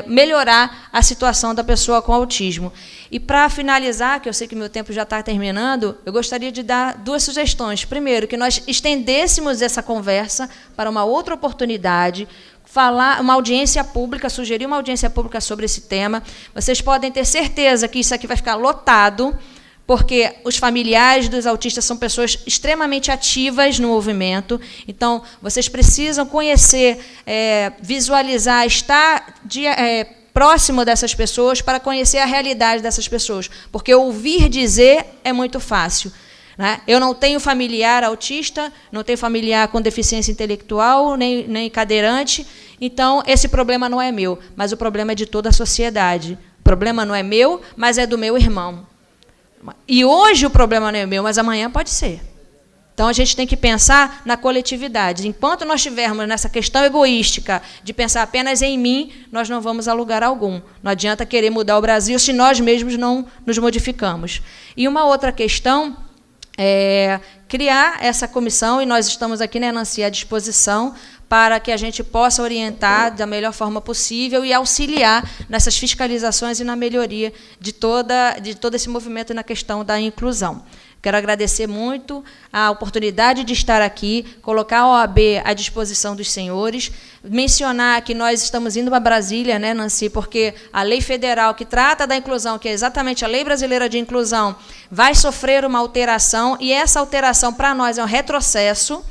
melhorar a situação da pessoa com autismo. E, para finalizar, que eu sei que meu tempo já está terminando, eu gostaria de dar 2 sugestões. Primeiro, que nós estendêssemos essa conversa para uma outra oportunidade, falar uma audiência pública, sugerir uma audiência pública sobre esse tema. Vocês podem ter certeza que isso aqui vai ficar lotado, porque os familiares dos autistas são pessoas extremamente ativas no movimento. Então, vocês precisam conhecer, visualizar, estar próximo dessas pessoas para conhecer a realidade dessas pessoas, porque ouvir dizer é muito fácil. Eu não tenho familiar autista, não tenho familiar com deficiência intelectual, nem cadeirante, então esse problema não é meu, mas o problema é de toda a sociedade. O problema não é meu, mas é do meu irmão. E hoje o problema não é meu, mas amanhã pode ser. Então, a gente tem que pensar na coletividade. Enquanto nós estivermos nessa questão egoística de pensar apenas em mim, nós não vamos a lugar algum. Não adianta querer mudar o Brasil se nós mesmos não nos modificamos. E uma outra questão criar essa comissão, e nós estamos aqui, né, Nancy, à disposição para que a gente possa orientar da melhor forma possível e auxiliar nessas fiscalizações e na melhoria de todo esse movimento na questão da inclusão. Quero agradecer muito a oportunidade de estar aqui, colocar a OAB à disposição dos senhores, mencionar que nós estamos indo para Brasília, né, Nancy, porque a lei federal que trata da inclusão, que é exatamente a Lei Brasileira de Inclusão, vai sofrer uma alteração, e essa alteração, para nós, é um retrocesso,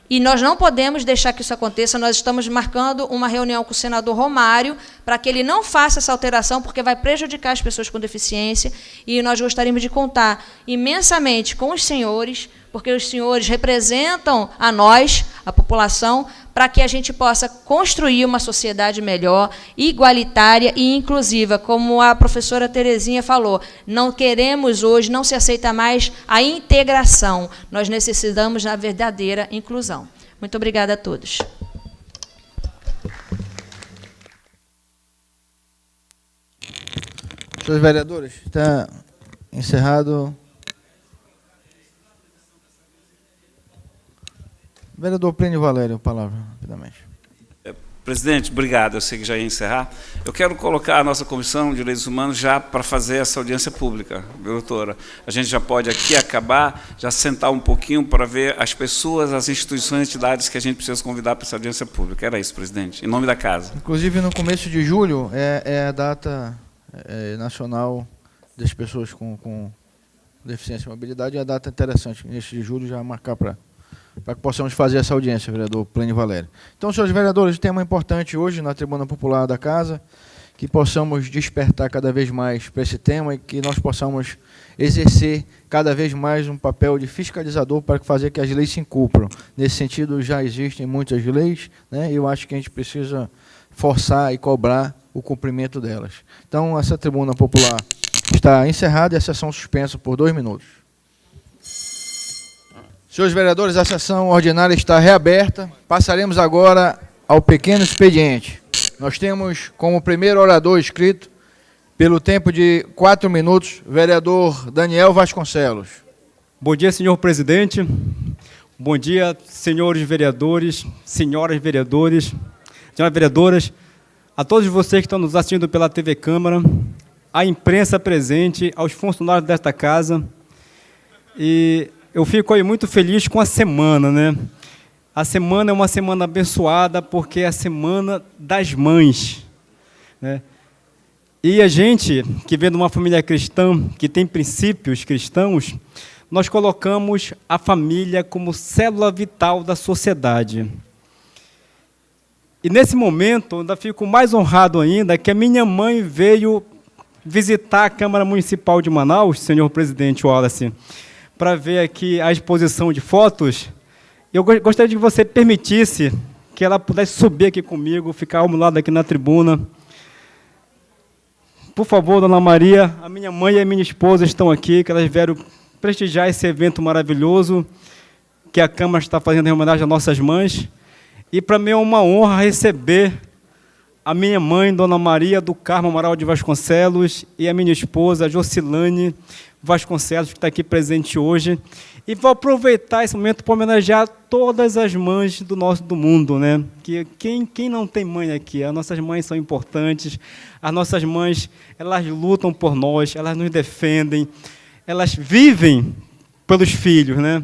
e nós não podemos deixar que isso aconteça. Nós estamos marcando uma reunião com o senador Romário para que ele não faça essa alteração, porque vai prejudicar as pessoas com deficiência, e nós gostaríamos de contar imensamente com os senhores, porque os senhores representam a nós, a população, para que a gente possa construir uma sociedade melhor, igualitária e inclusiva. Como a professora Terezinha falou, não queremos hoje, não se aceita mais a integração. Nós necessitamos da verdadeira inclusão. Muito obrigada a todos. Senhores vereadores, está encerrado. Vereador Plínio Valério, a palavra, rapidamente. Presidente, obrigado. Eu sei que já ia encerrar. Eu quero colocar a nossa Comissão de Direitos Humanos já para fazer essa audiência pública, doutora. A gente já pode aqui acabar, já sentar um pouquinho para ver as pessoas, as instituições, entidades que a gente precisa convidar para essa audiência pública. Era isso, presidente, em nome da Casa. Inclusive, no começo de julho, é a data nacional das pessoas com deficiência e mobilidade, é a data interessante. Neste de julho, já marcar para que possamos fazer essa audiência, vereador Plínio Valério. Então, senhores vereadores, tema importante hoje na Tribuna Popular da Casa, que possamos despertar cada vez mais para esse tema e que nós possamos exercer cada vez mais um papel de fiscalizador para fazer que as leis se cumpram. Nesse sentido, já existem muitas leis, né, e eu acho que a gente precisa forçar e cobrar o cumprimento delas. Então, essa Tribuna Popular está encerrada e a sessão suspensa por 2 minutos. Senhores vereadores, a sessão ordinária está reaberta. Passaremos agora ao pequeno expediente. Nós temos como primeiro orador inscrito, pelo tempo de 4 minutos, vereador Daniel Vasconcelos. Bom dia, senhor presidente. Bom dia, senhores vereadores, senhoras vereadoras, a todos vocês que estão nos assistindo pela TV Câmara, à imprensa presente, aos funcionários desta casa. E eu fico aí muito feliz com a semana, né? A semana é uma semana abençoada porque é a semana das mães, né? E a gente, que vem de uma família cristã, que tem princípios cristãos, nós colocamos a família como célula vital da sociedade. E nesse momento, eu ainda fico mais honrado ainda que a minha mãe veio visitar a Câmara Municipal de Manaus, senhor presidente Wallace, para ver aqui a exposição de fotos. Eu gostaria de que você permitisse que ela pudesse subir aqui comigo, ficar ao meu lado aqui na tribuna. Por favor, dona Maria, a minha mãe e a minha esposa estão aqui, que elas vieram prestigiar esse evento maravilhoso que a Câmara está fazendo em homenagem às nossas mães. E para mim é uma honra receber a minha mãe, Dona Maria do Carmo Amaral de Vasconcelos, e a minha esposa, Jocilane Vasconcelos, que está aqui presente hoje. E vou aproveitar esse momento para homenagear todas as mães do mundo, né? Que quem não tem mãe aqui? As nossas mães são importantes. As nossas mães, elas lutam por nós, elas nos defendem, elas vivem pelos filhos, né?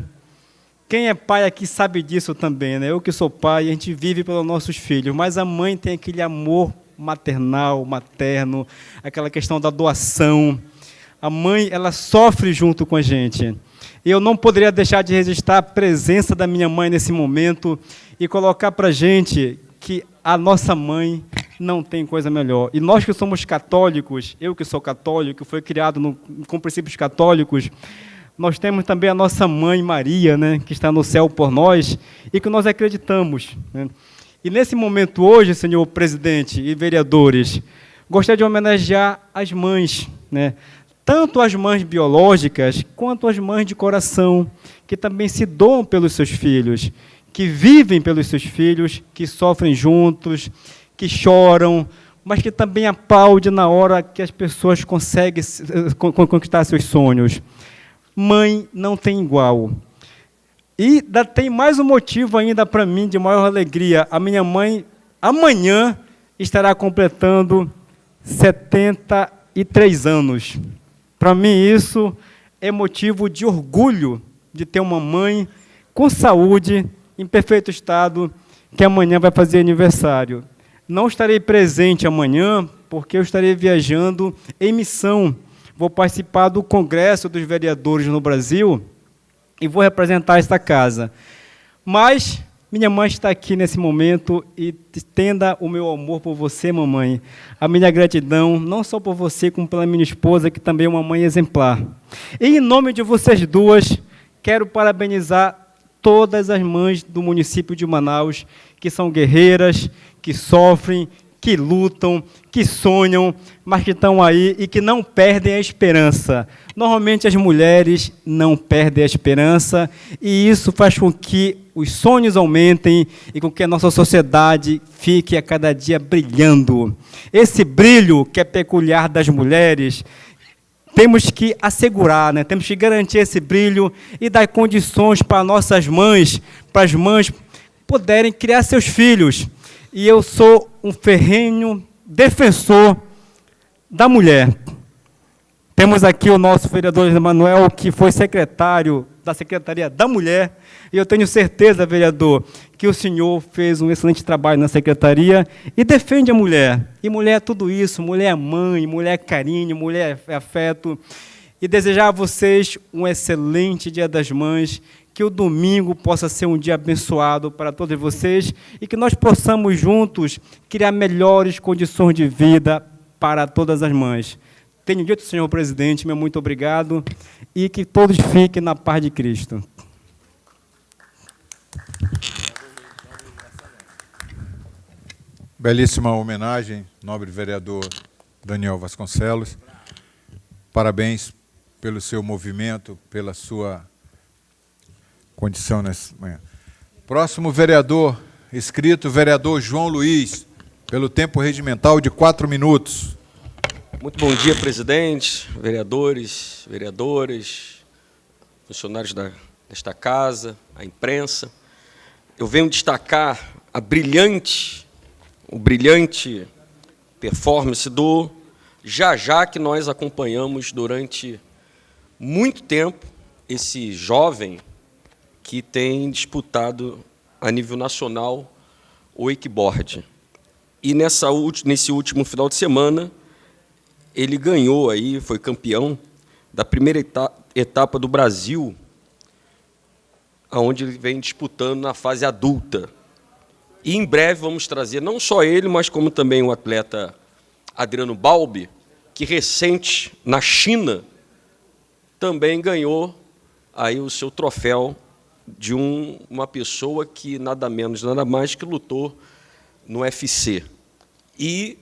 Quem é pai aqui sabe disso também, né? Eu que sou pai, a gente vive pelos nossos filhos, mas a mãe tem aquele amor maternal, materno, aquela questão da doação. A mãe, ela sofre junto com a gente. E eu não poderia deixar de registrar a presença da minha mãe nesse momento e colocar para a gente que a nossa mãe não tem coisa melhor. E nós que somos católicos, eu que sou católico, fui criado com princípios católicos, nós temos também a nossa mãe Maria, né, que está no céu por nós e que nós acreditamos, né? E nesse momento hoje, senhor presidente e vereadores, gostaria de homenagear as mães, né? Tanto as mães biológicas, quanto as mães de coração, que também se doam pelos seus filhos, que vivem pelos seus filhos, que sofrem juntos, que choram, mas que também aplaudem na hora que as pessoas conseguem conquistar seus sonhos. Mãe não tem igual. E tem mais um motivo ainda para mim de maior alegria. A minha mãe, amanhã, estará completando 73 anos. Para mim, isso é motivo de orgulho de ter uma mãe com saúde, em perfeito estado, que amanhã vai fazer aniversário. Não estarei presente amanhã, porque eu estarei viajando em missão. Vou participar do Congresso dos Vereadores no Brasil e vou representar esta casa. Mas minha mãe está aqui nesse momento e estenda o meu amor por você, mamãe. A minha gratidão, não só por você, como pela minha esposa, que também é uma mãe exemplar. E em nome de vocês duas, quero parabenizar todas as mães do município de Manaus, que são guerreiras, que sofrem, que lutam, que sonham, mas que estão aí e que não perdem a esperança. Normalmente as mulheres não perdem a esperança e isso faz com que os sonhos aumentem e com que a nossa sociedade fique a cada dia brilhando. Esse brilho que é peculiar das mulheres, temos que assegurar, né? Temos que garantir esse brilho e dar condições para nossas mães, para as mães poderem criar seus filhos. E eu sou um ferrenho defensor da mulher. Temos aqui o nosso vereador Emanuel, que foi secretário da Secretaria da Mulher, e eu tenho certeza, vereador, que o senhor fez um excelente trabalho na secretaria e defende a mulher. E mulher é tudo isso, mulher é mãe, mulher é carinho, mulher é afeto. E desejar a vocês um excelente Dia das Mães, que o domingo possa ser um dia abençoado para todos vocês e que nós possamos juntos criar melhores condições de vida para todas as mães. Tenho dito, senhor presidente, meu muito obrigado e que todos fiquem na paz de Cristo. Belíssima homenagem, nobre vereador Daniel Vasconcelos. Parabéns pelo seu movimento, pela sua condição nessa manhã. Próximo vereador inscrito, vereador João Luiz, pelo tempo regimental de 4 minutos. Muito bom dia, presidente, vereadores, vereadoras, funcionários desta casa, a imprensa. Eu venho destacar o brilhante performance do Jajá, que nós acompanhamos durante muito tempo, esse jovem que tem disputado a nível nacional o wakeboard. E nesse último final de semana, ele ganhou, aí, foi campeão da primeira etapa do Brasil, onde ele vem disputando na fase adulta. E em breve vamos trazer não só ele, mas como também o atleta Adriano Balbi, que recente, na China, também ganhou aí o seu troféu de uma pessoa que nada menos, nada mais que lutou no UFC. E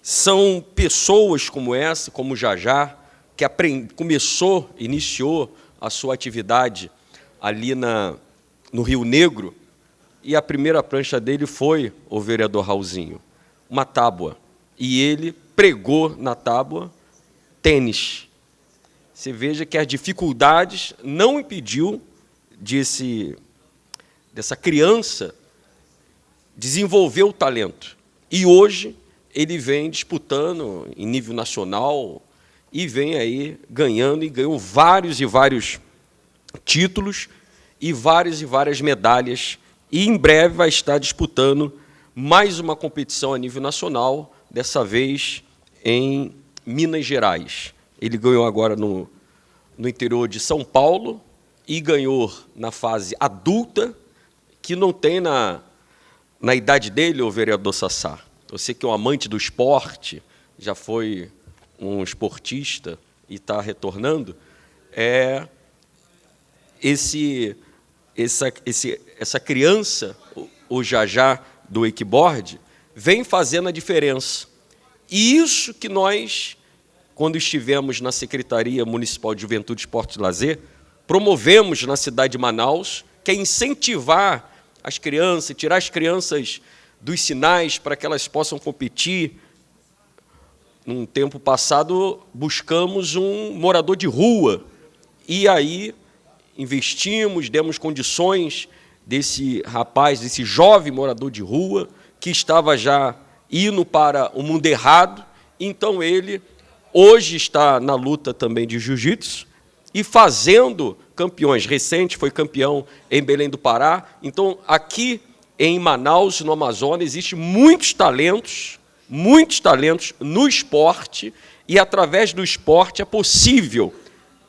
são pessoas como essa, como o Jajá, que iniciou a sua atividade ali no Rio Negro, e a primeira prancha dele foi o vereador Raulzinho. uma tábua. E ele pregou na tábua tênis. Você veja que as dificuldades não impediu dessa criança desenvolver o talento. E hoje ele vem disputando em nível nacional e vem aí ganhando, e ganhou vários e vários títulos e várias medalhas. E em breve vai estar disputando mais uma competição a nível nacional, dessa vez em Minas Gerais. Ele ganhou agora no interior de São Paulo e ganhou na fase adulta, que não tem na idade dele, o vereador Sassá. Você que é um amante do esporte, já foi um esportista e está retornando, essa criança, o Jajá do wakeboard, vem fazendo a diferença. E isso que nós, quando estivemos na Secretaria Municipal de Juventude, Esporte e Lazer, promovemos na cidade de Manaus, que é incentivar as crianças, tirar as crianças dos sinais para que elas possam competir. Num tempo passado, buscamos um morador de rua, e aí investimos, demos condições desse rapaz, desse jovem morador de rua, que estava já indo para o mundo errado. Então ele hoje está na luta também de jiu-jitsu e fazendo campeões. Recente foi campeão em Belém do Pará. Então aqui em Manaus, no Amazonas, existem muitos talentos no esporte, e através do esporte é possível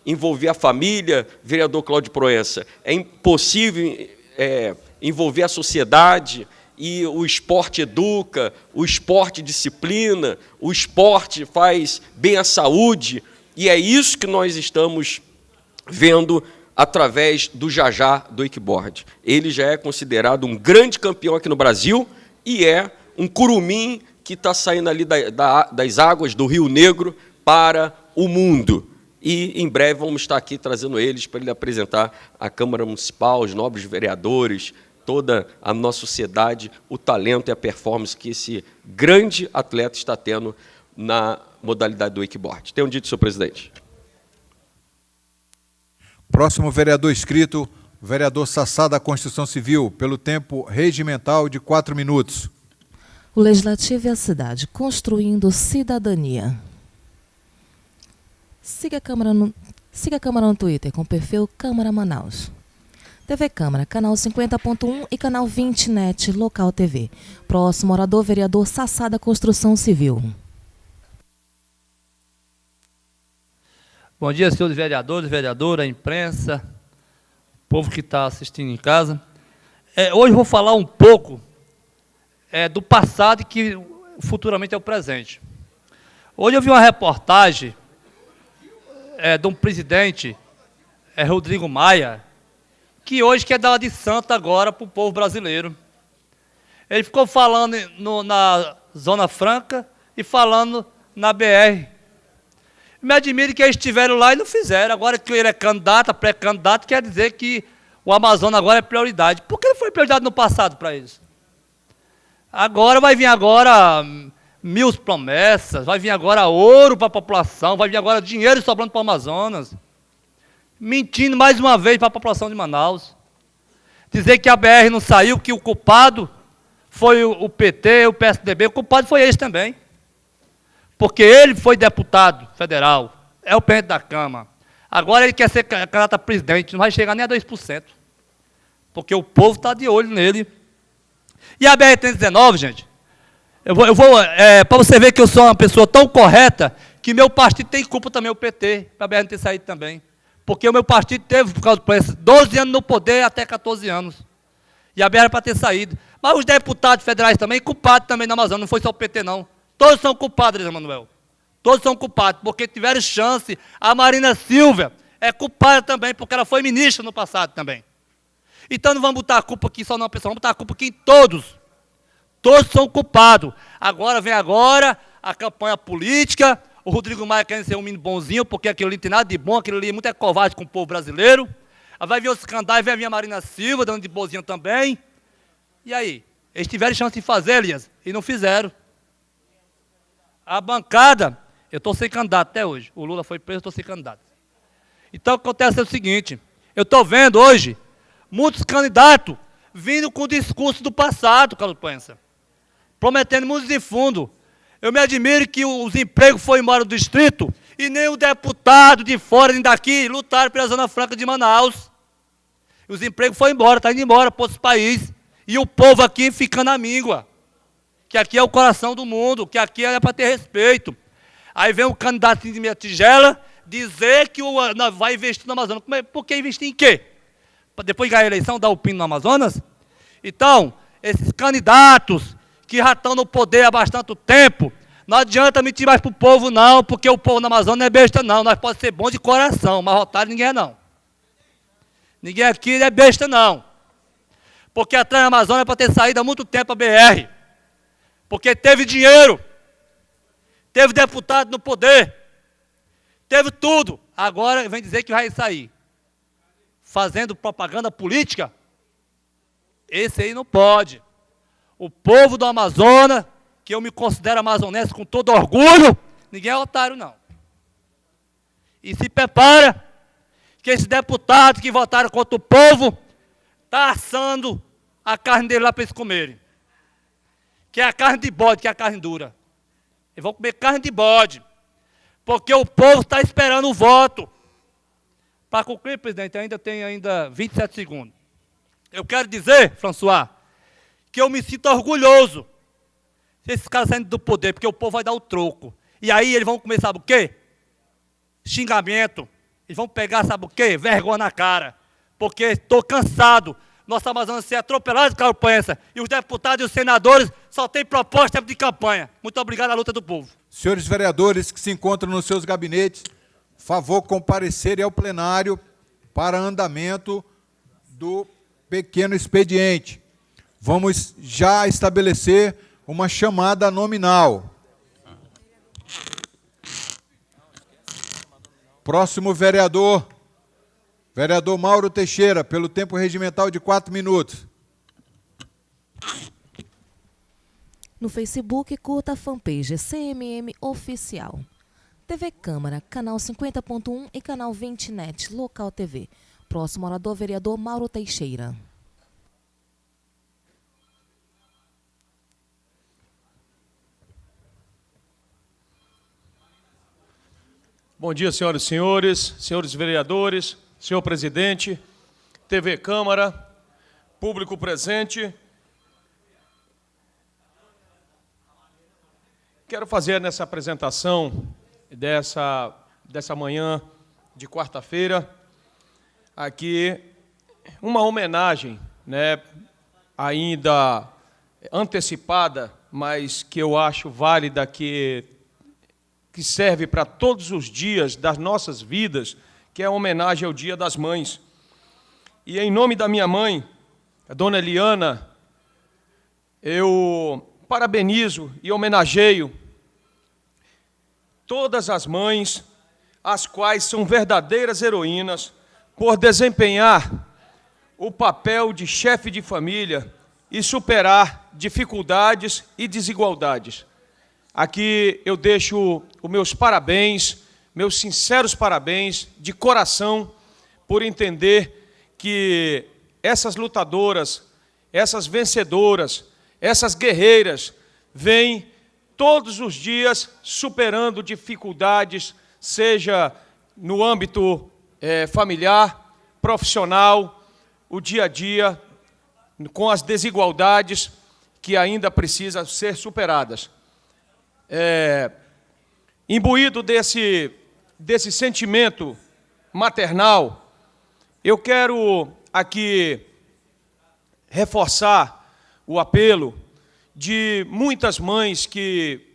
envolver a família, vereador Cláudio Proença, é impossível envolver a sociedade, e o esporte educa, o esporte disciplina, o esporte faz bem à saúde, e é isso que nós estamos vendo através do Jajá do wakeboard. Ele já é considerado um grande campeão aqui no Brasil, e é um curumim que está saindo ali das águas do Rio Negro para o mundo. E em breve vamos estar aqui trazendo eles para ele apresentar à Câmara Municipal, os nobres vereadores, toda a nossa sociedade, o talento e a performance que esse grande atleta está tendo na modalidade do wakeboard. Tenham dito, senhor presidente. Próximo vereador inscrito, o vereador Sassá da Construção Civil, pelo tempo regimental de 4 minutos. O Legislativo e a cidade, construindo cidadania. Siga a Câmara no Twitter com o perfil Câmara Manaus. TV Câmara, canal 50.1 e canal 20 NET, Local TV. Próximo orador, vereador Sassá da Construção Civil. Bom dia, senhores vereadores, vereadora, imprensa, povo que está assistindo em casa. Hoje vou falar um pouco do passado e que futuramente é o presente. Hoje eu vi uma reportagem de um presidente, Rodrigo Maia, que hoje quer dar de santo agora para o povo brasileiro. Ele ficou falando na Zona Franca e falando na BR. Me admira que eles estiveram lá e não fizeram. Agora que ele é candidato, pré-candidato, quer dizer que o Amazonas agora é prioridade. Por que não foi prioridade no passado para eles? Agora vai vir agora 1000 promessas, vai vir agora ouro para a população, vai vir agora dinheiro sobrando para o Amazonas. Mentindo mais uma vez para a população de Manaus. Dizer que a BR não saiu, que o culpado foi o PT, o PSDB, o culpado foi eles também. Porque ele foi deputado federal, é o presidente da Câmara. Agora ele quer ser candidato a presidente, não vai chegar nem a 2%. Porque o povo está de olho nele. E a BR-319, gente, para você ver que eu sou uma pessoa tão correta, que meu partido tem culpa também, o PT, para a BR não ter saído também. Porque o meu partido teve, por causa do preço, 12 anos no poder até 14 anos. E a BR era para ter saído. Mas os deputados federais também, culpados também na Amazônia, não foi só o PT, não. Todos são culpados, Emanuel. Todos são culpados, porque tiveram chance. A Marina Silva é culpada também, porque ela foi ministra no passado também. Então não vamos botar a culpa aqui só numa pessoa, vamos botar a culpa aqui em todos. Todos são culpados. Agora vem a campanha política, o Rodrigo Maia querendo ser um menino bonzinho, porque aquilo ali não tem nada de bom, aquilo ali é muito covarde com o povo brasileiro. Aí vai vir os escândalos, vai vir a Marina Silva, dando de bonzinho também. E aí? Eles tiveram chance de fazer, Elias, e não fizeram. A bancada, eu estou sem candidato até hoje. O Lula foi preso, eu estou sem candidato. Então, o que acontece é o seguinte, eu estou vendo hoje muitos candidatos vindo com o discurso do passado, Carlos Proença, prometendo mundos e fundos. Eu me admiro que os empregos foram embora do distrito e nem o deputado de fora nem daqui lutaram pela Zona Franca de Manaus. Os empregos foram embora, está indo embora para outros países. E o povo aqui ficando à míngua. Que aqui é o coração do mundo, que aqui é para ter respeito. Aí vem o candidato de minha tigela dizer que vai investir no Amazonas. Por que investir em quê? Para depois ganhar a eleição, dar o pino no Amazonas? Então, esses candidatos que já estão no poder há bastante tempo, não adianta mentir mais para o povo, não, porque o povo no Amazonas não é besta, não. Nós podemos ser bons de coração, mas otário ninguém é, não. Ninguém aqui é besta, não. Porque atrás da Amazônia é para ter saído há muito tempo a BR. Porque teve dinheiro, teve deputado no poder, teve tudo. Agora vem dizer que vai sair fazendo propaganda política. Esse aí não pode. O povo do Amazonas, que eu me considero amazonense com todo orgulho, ninguém é otário, não. E se prepara que esses deputados que votaram contra o povo estão assando a carne dele lá para eles comerem. Que é a carne de bode, que é a carne dura. Eles vão comer carne de bode. Porque o povo está esperando o voto. Para concluir, presidente, ainda tem 27 segundos. Eu quero dizer, François, que eu me sinto orgulhoso se esses caras saírem do poder, porque o povo vai dar o troco. E aí eles vão comer, sabe o quê? Xingamento. Eles vão pegar, sabe o quê? Vergonha na cara. Porque estou cansado. Nossa Amazonas ser atropelado, Carlos Proença, e os deputados e os senadores só têm proposta de campanha. Muito obrigado à luta do povo. Senhores vereadores que se encontram nos seus gabinetes, favor comparecerem ao plenário para andamento do pequeno expediente. Vamos já estabelecer uma chamada nominal. Próximo vereador, vereador Mauro Teixeira, pelo tempo regimental de 4 minutos. No Facebook, curta a fanpage CMM Oficial. TV Câmara, canal 50.1 e canal 20net, Local TV. Próximo orador, vereador Mauro Teixeira. Bom dia, senhoras e senhores, senhores vereadores, senhor presidente, TV Câmara, público presente. Quero fazer nessa apresentação dessa manhã de quarta-feira aqui uma homenagem, né, ainda antecipada, mas que eu acho válida, que serve para todos os dias das nossas vidas, que é a homenagem ao Dia das Mães. E em nome da minha mãe, a dona Eliana, eu parabenizo e homenageio todas as mães, as quais são verdadeiras heroínas, por desempenhar o papel de chefe de família e superar dificuldades e desigualdades. Aqui eu deixo os meus parabéns, meus sinceros parabéns, de coração, por entender que essas lutadoras, essas vencedoras, essas guerreiras, vêm todos os dias superando dificuldades, seja no âmbito familiar, profissional, o dia a dia, com as desigualdades que ainda precisam ser superadas. Imbuído desse sentimento maternal, eu quero aqui reforçar o apelo de muitas mães que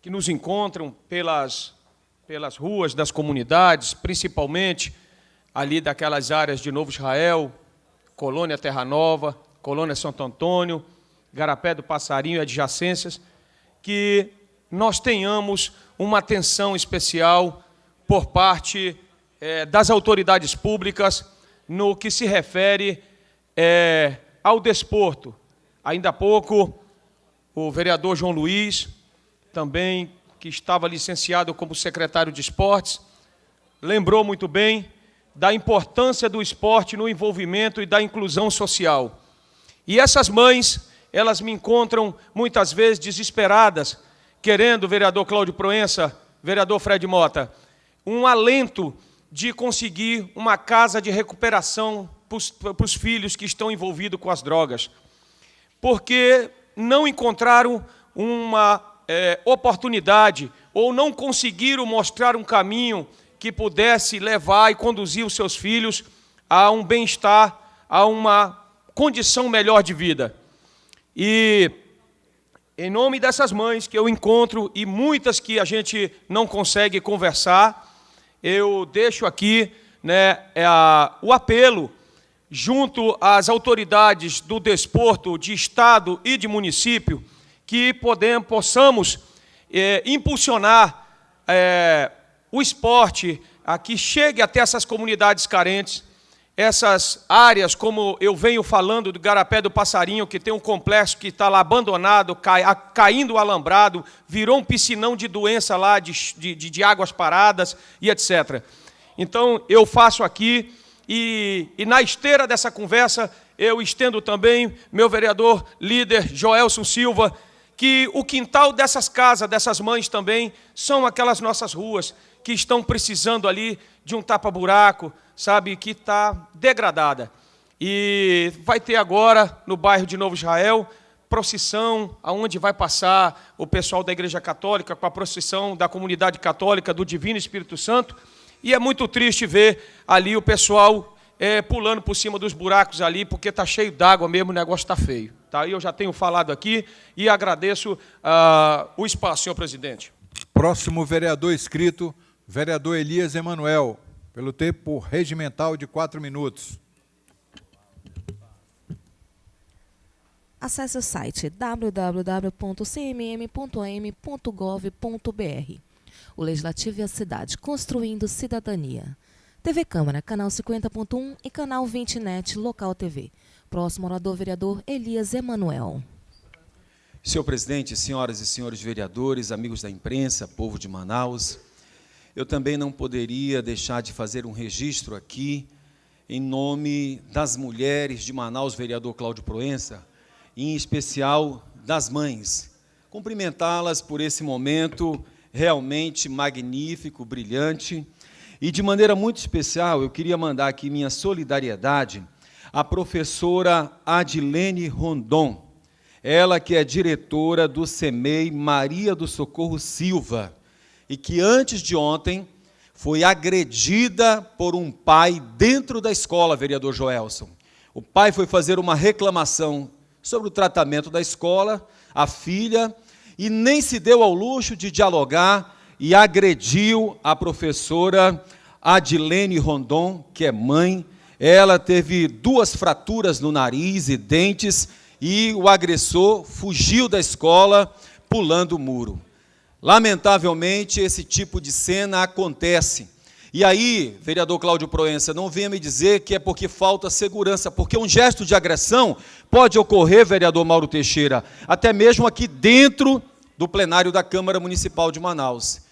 nos encontram pelas ruas das comunidades, principalmente ali daquelas áreas de Novo Israel, Colônia Terra Nova, Colônia Santo Antônio, Garapé do Passarinho e adjacências, que nós tenhamos uma atenção especial por parte das autoridades públicas no que se refere ao desporto. Ainda há pouco, o vereador João Luiz também, que estava licenciado como secretário de esportes, lembrou muito bem da importância do esporte no envolvimento e da inclusão social. E essas mães, elas me encontram muitas vezes desesperadas, querendo, vereador Cláudio Proença, vereador Fred Mota, um alento de conseguir uma casa de recuperação para os filhos que estão envolvidos com as drogas, porque não encontraram uma oportunidade ou não conseguiram mostrar um caminho que pudesse levar e conduzir os seus filhos a um bem-estar, a uma condição melhor de vida. E, em nome dessas mães que eu encontro, e muitas que a gente não consegue conversar, eu deixo aqui, né, o apelo, junto às autoridades do desporto de Estado e de município, que possamos impulsionar o esporte a que chegue até essas comunidades carentes, essas áreas, como eu venho falando do Garapé do Passarinho, que tem um complexo que está lá abandonado, caindo o alambrado, virou um piscinão de doença lá, de águas paradas e etc. Então, eu faço aqui, e na esteira dessa conversa, eu estendo também, meu vereador líder, Joelson Silva, que o quintal dessas casas, dessas mães também, são aquelas nossas ruas que estão precisando ali de um tapa-buraco, sabe, que está degradada. E vai ter agora, no bairro de Novo Israel, procissão, aonde vai passar o pessoal da Igreja Católica, com a procissão da comunidade católica do Divino Espírito Santo, e é muito triste ver ali o pessoal pulando por cima dos buracos ali, porque está cheio d'água mesmo, o negócio está feio. Tá? Eu já tenho falado aqui e agradeço o espaço, senhor presidente. Próximo vereador inscrito, vereador Elias Emanuel, pelo tempo regimental de 4 minutos. Acesse o site www.cmm.am.gov.br. O Legislativo e a Cidade, construindo cidadania. TV Câmara, canal 50.1 e canal 20net, local TV. Próximo orador, vereador Elias Emanuel. Senhor presidente, senhoras e senhores vereadores, amigos da imprensa, povo de Manaus, eu também não poderia deixar de fazer um registro aqui, em nome das mulheres de Manaus, vereador Cláudio Proença, em especial das mães. Cumprimentá-las por esse momento realmente magnífico, brilhante. E, de maneira muito especial, eu queria mandar aqui minha solidariedade à professora Adilene Rondon, ela que é diretora do CEMEI Maria do Socorro Silva, e que antes de ontem foi agredida por um pai dentro da escola, vereador Joelson. O pai foi fazer uma reclamação sobre o tratamento da escola, a filha, e nem se deu ao luxo de dialogar e agrediu a professora Adilene Rondon, que é mãe. Ela teve 2 fraturas no nariz e dentes, e o agressor fugiu da escola pulando o muro. Lamentavelmente, esse tipo de cena acontece. E aí, vereador Cláudio Proença, não venha me dizer que é porque falta segurança, porque um gesto de agressão pode ocorrer, vereador Mauro Teixeira, até mesmo aqui dentro do plenário da Câmara Municipal de Manaus.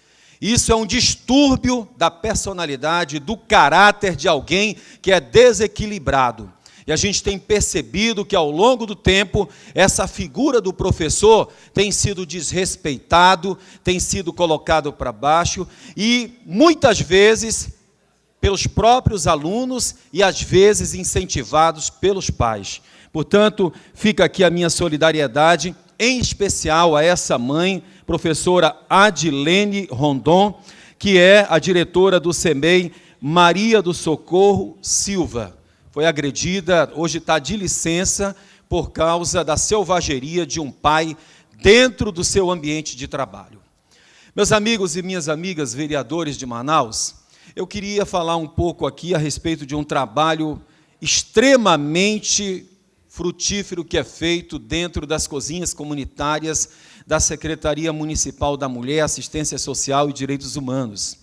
Isso é um distúrbio da personalidade, do caráter de alguém que é desequilibrado. E a gente tem percebido que, ao longo do tempo, essa figura do professor tem sido desrespeitado, tem sido colocado para baixo, e, muitas vezes, pelos próprios alunos e, às vezes, incentivados pelos pais. Portanto, fica aqui a minha solidariedade, em especial a essa mãe, professora Adilene Rondon, que é a diretora do CEMEI Maria do Socorro Silva. Foi agredida, hoje está de licença, por causa da selvageria de um pai dentro do seu ambiente de trabalho. Meus amigos e minhas amigas vereadores de Manaus, eu queria falar um pouco aqui a respeito de um trabalho extremamente frutífero que é feito dentro das cozinhas comunitárias da Secretaria Municipal da Mulher, Assistência Social e Direitos Humanos.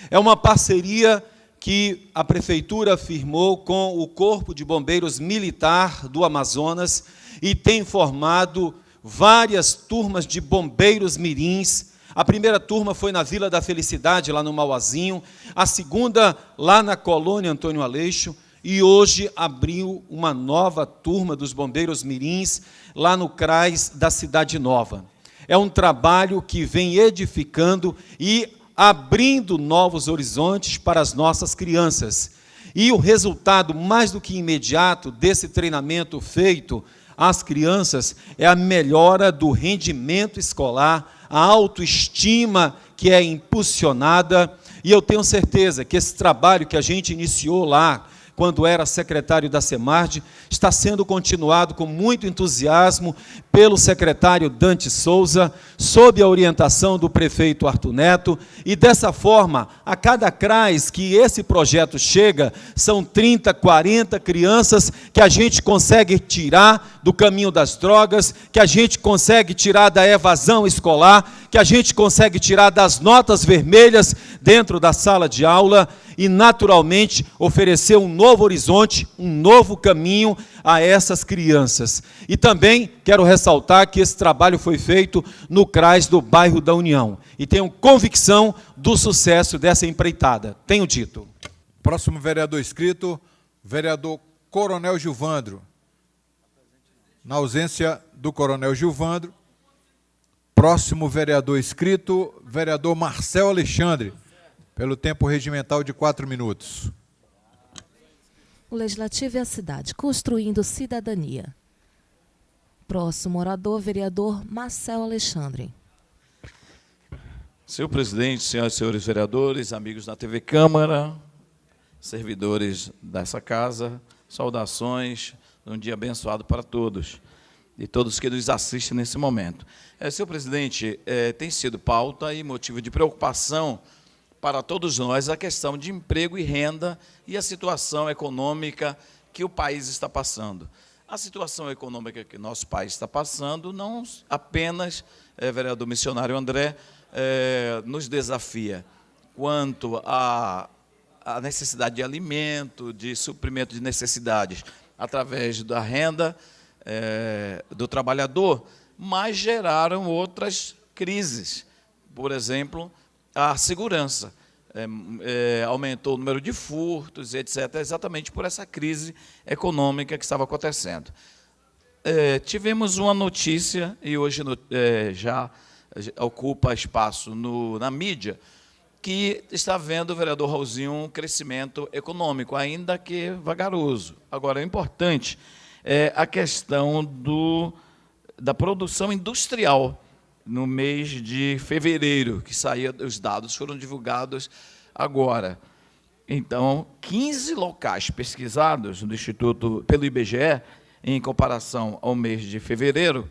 É uma parceria que a Prefeitura firmou com o Corpo de Bombeiros Militar do Amazonas e tem formado várias turmas de bombeiros mirins A primeira turma foi na Vila da Felicidade, lá no Mauazinho, a segunda lá na Colônia Antônio Aleixo, e hoje abriu uma nova turma dos Bombeiros Mirins, lá no CRAS da Cidade Nova. É um trabalho que vem edificando e abrindo novos horizontes para as nossas crianças. E o resultado, mais do que imediato, desse treinamento feito às crianças é a melhora do rendimento escolar, a autoestima que é impulsionada, e eu tenho certeza que esse trabalho que a gente iniciou lá, quando era secretário da Semarde, está sendo continuado com muito entusiasmo pelo secretário Dante Souza, sob a orientação do prefeito Arthur Neto, e dessa forma, a cada CRAS que esse projeto chega, são 30, 40 crianças que a gente consegue tirar do caminho das drogas, que a gente consegue tirar da evasão escolar, que a gente consegue tirar das notas vermelhas dentro da sala de aula, e, naturalmente, oferecer um novo horizonte, um novo caminho a essas crianças. E também quero ressaltar que esse trabalho foi feito no CRAS do bairro da União. E tenho convicção do sucesso dessa empreitada. Tenho dito. Próximo vereador inscrito, vereador Coronel Gilvandro. Na ausência do Coronel Gilvandro, próximo vereador inscrito, vereador Marcel Alexandre, pelo tempo regimental de 4 minutos. O Legislativo e a Cidade, construindo cidadania. Próximo orador, vereador Marcel Alexandre. Senhor presidente, senhoras e senhores vereadores, amigos da TV Câmara, servidores dessa casa, saudações, um dia abençoado para todos e todos que nos assistem nesse momento. Senhor presidente, tem sido pauta e motivo de preocupação para todos nós a questão de emprego e renda e a situação econômica que o país está passando. A situação econômica que nosso país está passando não apenas, vereador missionário André, nos desafia quanto à necessidade de alimento, de suprimento de necessidades através da renda do trabalhador, mas geraram outras crises. Por exemplo, a segurança, aumentou o número de furtos, etc., exatamente por essa crise econômica que estava acontecendo. Tivemos uma notícia, e hoje já ocupa espaço na mídia, que está vendo, vereador Raulzinho, um crescimento econômico, ainda que vagaroso. Agora, o importante é a questão da produção industrial, no mês de fevereiro, que saía, os dados foram divulgados agora. Então, 15 locais pesquisados no Instituto, pelo IBGE, em comparação ao mês de fevereiro,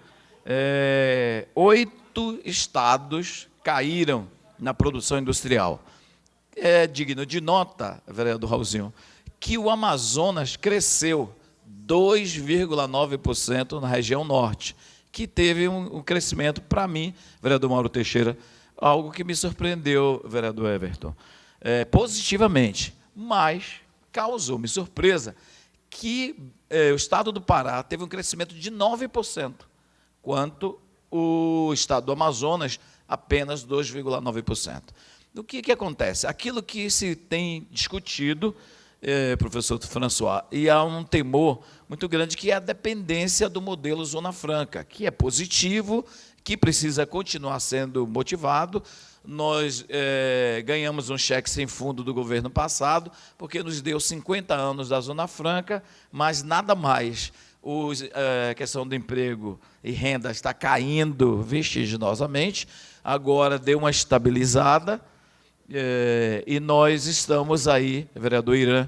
8 estados caíram na produção industrial. É digno de nota, vereador Raulzinho, que o Amazonas cresceu 2,9% na região norte, que teve um crescimento, para mim, vereador Mauro Teixeira, algo que me surpreendeu, vereador Everton, positivamente, mas causou-me surpresa que o estado do Pará teve um crescimento de 9%, quanto o estado do Amazonas, apenas 2,9%. O que acontece? Aquilo que se tem discutido, professor François, e há um temor muito grande que é a dependência do modelo Zona Franca, que é positivo, que precisa continuar sendo motivado. Nós ganhamos um cheque sem fundo do governo passado, porque nos deu 50 anos da Zona Franca, mas nada mais. A questão do emprego e renda está caindo vertiginosamente, agora deu uma estabilizada, e nós estamos aí, vereador Irã,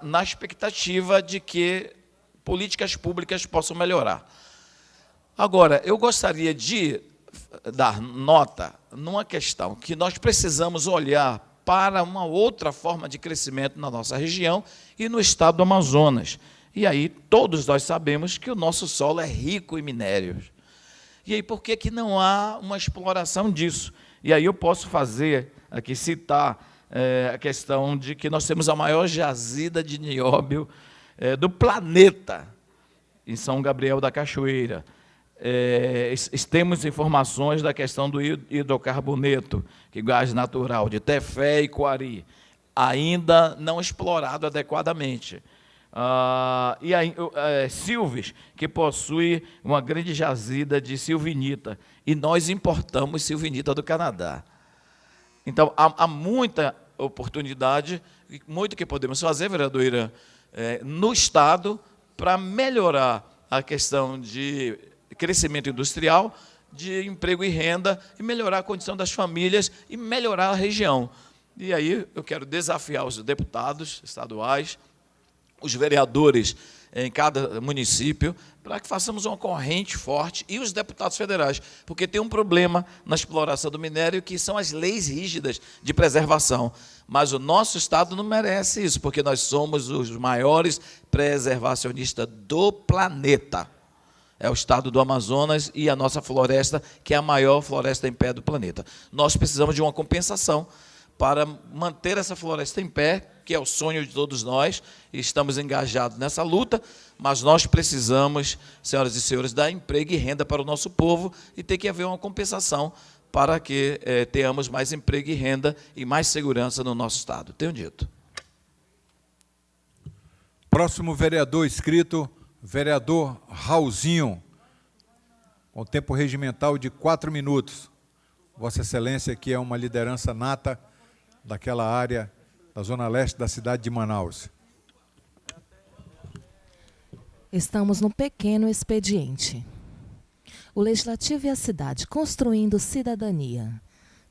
na expectativa de que políticas públicas possam melhorar. Agora, eu gostaria de dar nota numa questão que nós precisamos olhar para uma outra forma de crescimento na nossa região e no estado do Amazonas. E aí todos nós sabemos que o nosso solo é rico em minérios. E aí por que não há uma exploração disso? E aí eu posso fazer aqui, citar a questão de que nós temos a maior jazida de nióbio do planeta, em São Gabriel da Cachoeira. temos informações da questão do hidrocarboneto, que é gás natural, de Tefé e Coari, ainda não explorado adequadamente. E Silves, que possui uma grande jazida de silvinita, e nós importamos silvinita do Canadá. Então, há muita oportunidade, muito que podemos fazer, vereador Irã, no Estado, para melhorar a questão de crescimento industrial, de emprego e renda, e melhorar a condição das famílias e melhorar a região. E aí eu quero desafiar os deputados estaduais, os vereadores em cada município, para que façamos uma corrente forte, e os deputados federais, porque tem um problema na exploração do minério, que são as leis rígidas de preservação. Mas o nosso Estado não merece isso, porque nós somos os maiores preservacionistas do planeta. É o Estado do Amazonas e a nossa floresta, que é a maior floresta em pé do planeta. Nós precisamos de uma compensação para manter essa floresta em pé, que é o sonho de todos nós, e estamos engajados nessa luta, mas nós precisamos, senhoras e senhores, dar emprego e renda para o nosso povo, e tem que haver uma compensação para que tenhamos mais emprego e renda e mais segurança no nosso Estado. Tenho dito. Próximo vereador inscrito, vereador Raulzinho, com tempo regimental de 4 minutos. Vossa Excelência, que é uma liderança nata daquela área da zona leste da cidade de Manaus. Estamos num pequeno expediente. O Legislativo e a cidade construindo cidadania.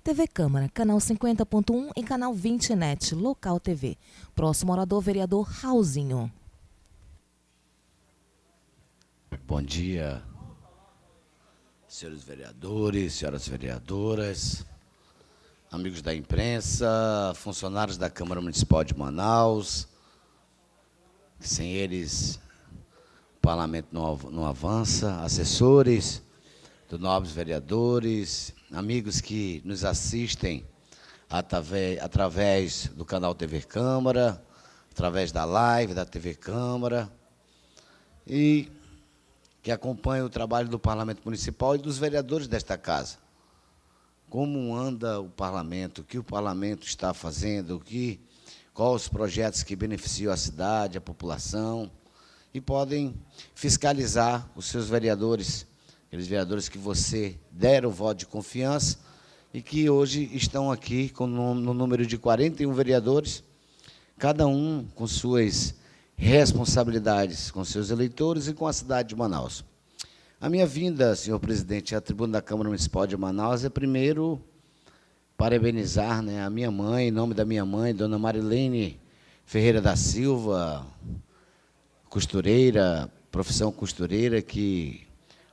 TV Câmara, canal 50.1 e canal 20 NET, Local TV. Próximo orador, vereador Raulzinho. Bom dia, senhores vereadores, senhoras vereadoras, amigos da imprensa, funcionários da Câmara Municipal de Manaus. Sem eles, o parlamento não avança. Assessores dos nobres vereadores, amigos que nos assistem através do canal TV Câmara, através da live da TV Câmara, e que acompanham o trabalho do Parlamento Municipal e dos vereadores desta casa. Como anda o Parlamento, o que o Parlamento está fazendo, quais os projetos que beneficiam a cidade, a população, e podem fiscalizar os seus vereadores, aqueles vereadores que você deram o voto de confiança e que hoje estão aqui no número de 41 vereadores, cada um com suas responsabilidades com seus eleitores e com a cidade de Manaus. A minha vinda, senhor presidente, à tribuna da Câmara Municipal de Manaus é, primeiro, parabenizar, a minha mãe, em nome da minha mãe, dona Marilene Ferreira da Silva, costureira, profissão costureira, que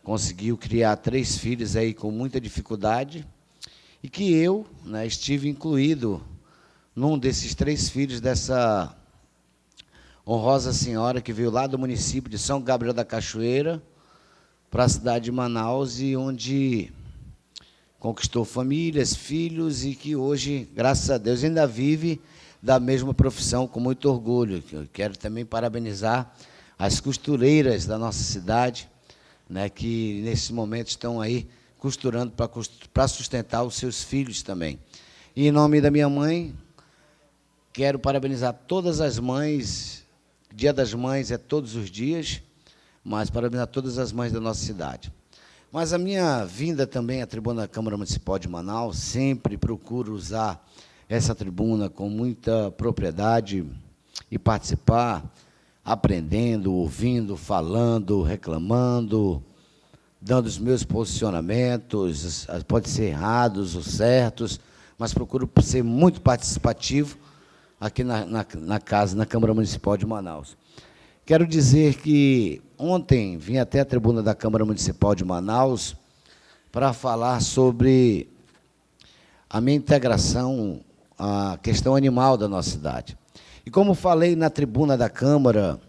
conseguiu criar 3 filhos aí com muita dificuldade, e que eu estive incluído num desses 3 filhos dessa honrosa senhora que veio lá do município de São Gabriel da Cachoeira para a cidade de Manaus, e onde conquistou famílias, filhos, e que hoje, graças a Deus, ainda vive da mesma profissão com muito orgulho. Eu quero também parabenizar as costureiras da nossa cidade, que nesse momento estão aí costurando para sustentar os seus filhos também. E em nome da minha mãe, quero parabenizar todas as mães. Dia das Mães é todos os dias, mas parabenizar todas as mães da nossa cidade. Mas a minha vinda também à tribuna da Câmara Municipal de Manaus, sempre procuro usar essa tribuna com muita propriedade e participar, aprendendo, ouvindo, falando, reclamando, dando os meus posicionamentos, pode ser errados ou certos, mas procuro ser muito participativo aqui na casa, na Câmara Municipal de Manaus. Quero dizer que ontem vim até a tribuna da Câmara Municipal de Manaus para falar sobre a minha integração à questão animal da nossa cidade. E como falei na tribuna da Câmara,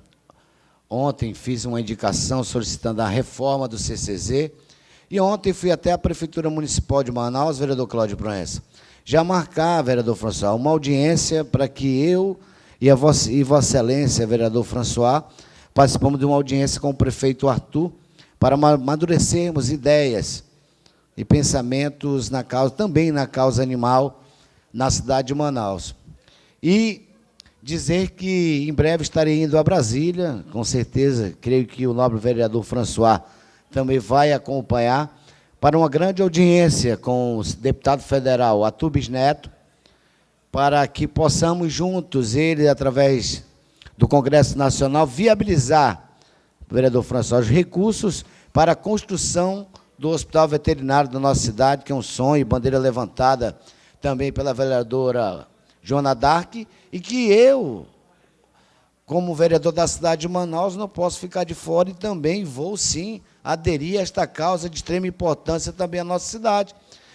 ontem fiz uma indicação solicitando a reforma do CCZ, e ontem fui até a Prefeitura Municipal de Manaus, vereador Cláudio Proença, já marcar, vereador François, uma audiência para que eu e Vossa Excelência, vereador François, participamos de uma audiência com o prefeito Arthur, para amadurecermos ideias e pensamentos na causa, também na causa animal, na cidade de Manaus. E dizer que em breve estarei indo a Brasília, com certeza, creio que o nobre vereador François também vai acompanhar, para uma grande audiência com o deputado federal Atubis Neto, para que possamos juntos, ele, através do Congresso Nacional, viabilizar, vereador François, os recursos para a construção do Hospital Veterinário da nossa cidade, que é um sonho, bandeira levantada também pela vereadora Joana Dark, e que eu, como vereador da cidade de Manaus, não posso ficar de fora e também vou, sim, aderir a esta causa de extrema importância também à nossa cidade.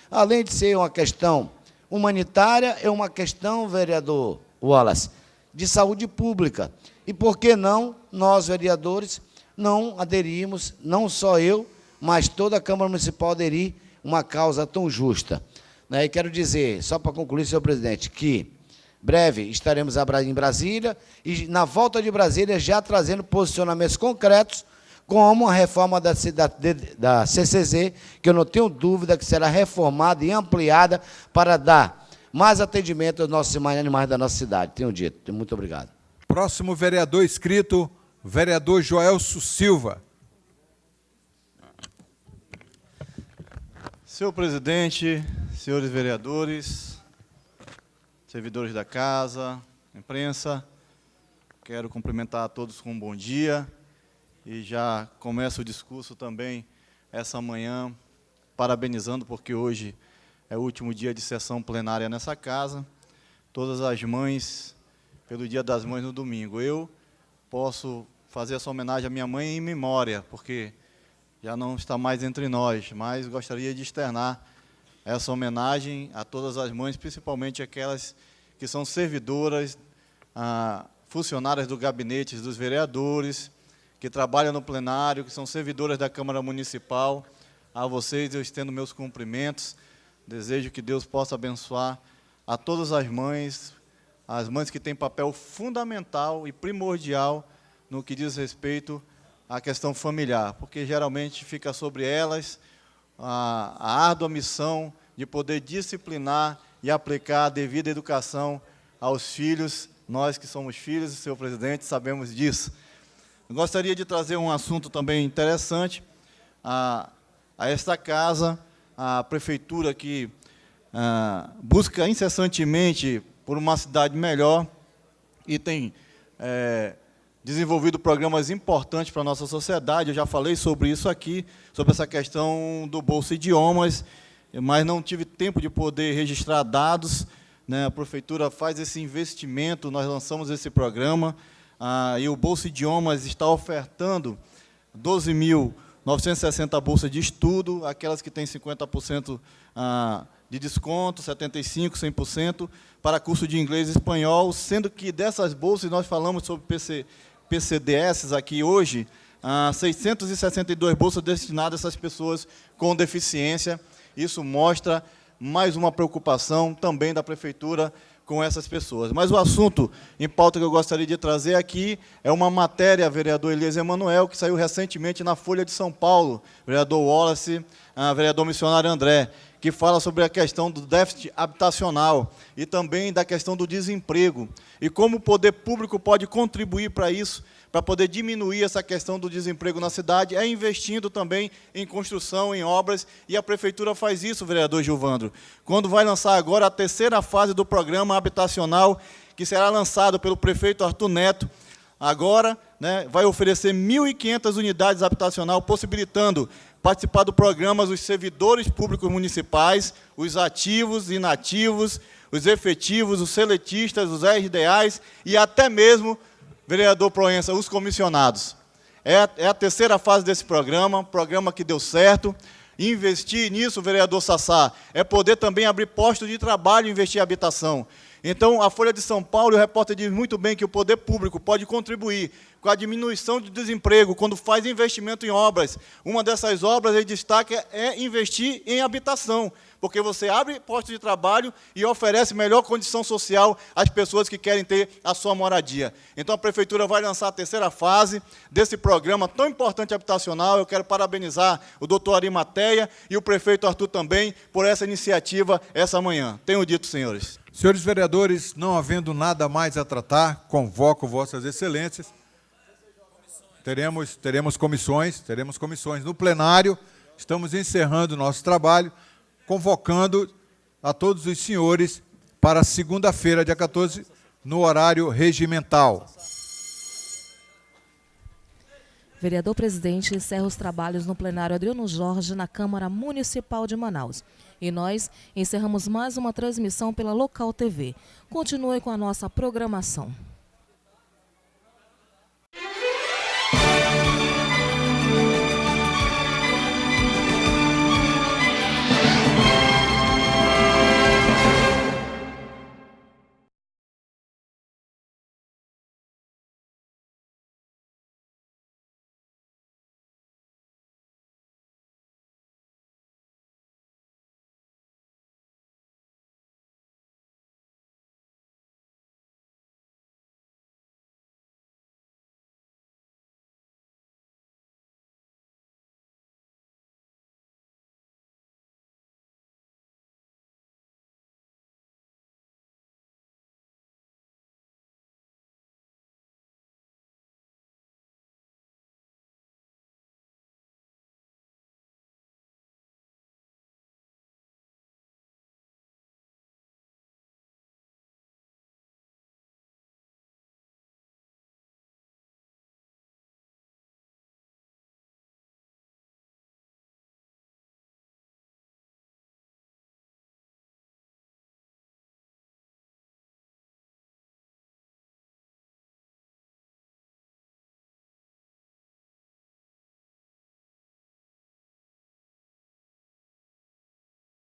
Além de ser uma questão humanitária, é uma questão, vereador Wallace, de saúde pública. E por que não nós, vereadores, não aderimos, não só eu, mas toda a Câmara Municipal aderir uma causa tão justa. E quero dizer, só para concluir, senhor presidente, que breve estaremos em Brasília e, na volta de Brasília, já trazendo posicionamentos concretos, como a reforma da CCZ, que eu não tenho dúvida que será reformada e ampliada para dar mais atendimento aos nossos animais da nossa cidade. Tenho dito. Muito obrigado. Próximo vereador inscrito, vereador Joelso Silva. Senhor presidente, senhores vereadores, servidores da casa, imprensa, quero cumprimentar a todos com um bom dia e já começo o discurso também essa manhã parabenizando, porque hoje é o último dia de sessão plenária nessa casa, todas as mães, pelo Dia das Mães no domingo. Eu posso fazer essa homenagem à minha mãe em memória, porque já não está mais entre nós, mas gostaria de externar essa homenagem a todas as mães, principalmente aquelas que são servidoras, funcionárias do gabinete dos vereadores, que trabalham no plenário, que são servidoras da Câmara Municipal. A vocês eu estendo meus cumprimentos, desejo que Deus possa abençoar a todas as mães que têm papel fundamental e primordial no que diz respeito à questão familiar, porque geralmente fica sobre elas a árdua missão de poder disciplinar e aplicar a devida educação aos filhos. Nós que somos filhos, senhor presidente, sabemos disso. Eu gostaria de trazer um assunto também interessante a esta casa, a prefeitura que busca incessantemente por uma cidade melhor e tem desenvolvido programas importantes para a nossa sociedade. Eu já falei sobre isso aqui, sobre essa questão do Bolsa Idiomas, mas não tive tempo de poder registrar dados. A prefeitura faz esse investimento, nós lançamos esse programa, e o Bolsa Idiomas está ofertando 12.960 bolsas de estudo, aquelas que têm 50% de desconto, 75%, 100%, para curso de inglês e espanhol, sendo que dessas bolsas, nós falamos sobre PCDS aqui hoje, 662 bolsas destinadas a essas pessoas com deficiência. Isso mostra mais uma preocupação também da prefeitura com essas pessoas. Mas o assunto em pauta que eu gostaria de trazer aqui é uma matéria, vereador Elias Emanuel, que saiu recentemente na Folha de São Paulo, vereador Wallace, vereador missionário André, que fala sobre a questão do déficit habitacional e também da questão do desemprego, e como o poder público pode contribuir para isso, para poder diminuir essa questão do desemprego na cidade, investindo também em construção, em obras, e a prefeitura faz isso, vereador Gilvandro, quando vai lançar agora a terceira fase do programa habitacional, que será lançado pelo prefeito Arthur Neto, agora, vai oferecer 1.500 unidades habitacionais, possibilitando participar do programa os servidores públicos municipais, os ativos, inativos, os efetivos, os seletistas, os RDAs e até mesmo, vereador Proença, os comissionados. É a terceira fase desse programa que deu certo. Investir nisso, vereador Sassá, é poder também abrir postos de trabalho e investir em habitação. Então, a Folha de São Paulo, o repórter diz muito bem que o poder público pode contribuir com a diminuição do desemprego quando faz investimento em obras. Uma dessas obras, ele destaca, é investir em habitação, porque você abre postos de trabalho e oferece melhor condição social às pessoas que querem ter a sua moradia. Então, a Prefeitura vai lançar a 3ª fase desse programa tão importante habitacional. Eu quero parabenizar o doutor Arimateia e o prefeito Arthur também por essa iniciativa essa manhã. Tenho dito, senhores. Senhores vereadores, não havendo nada mais a tratar, convoco vossas excelências. Teremos comissões no plenário. Estamos encerrando o nosso trabalho, convocando a todos os senhores para segunda-feira, dia 14, no horário regimental. Vereador presidente encerra os trabalhos no plenário Adriano Jorge, na Câmara Municipal de Manaus. E nós encerramos mais uma transmissão pela Local TV. Continue com a nossa programação.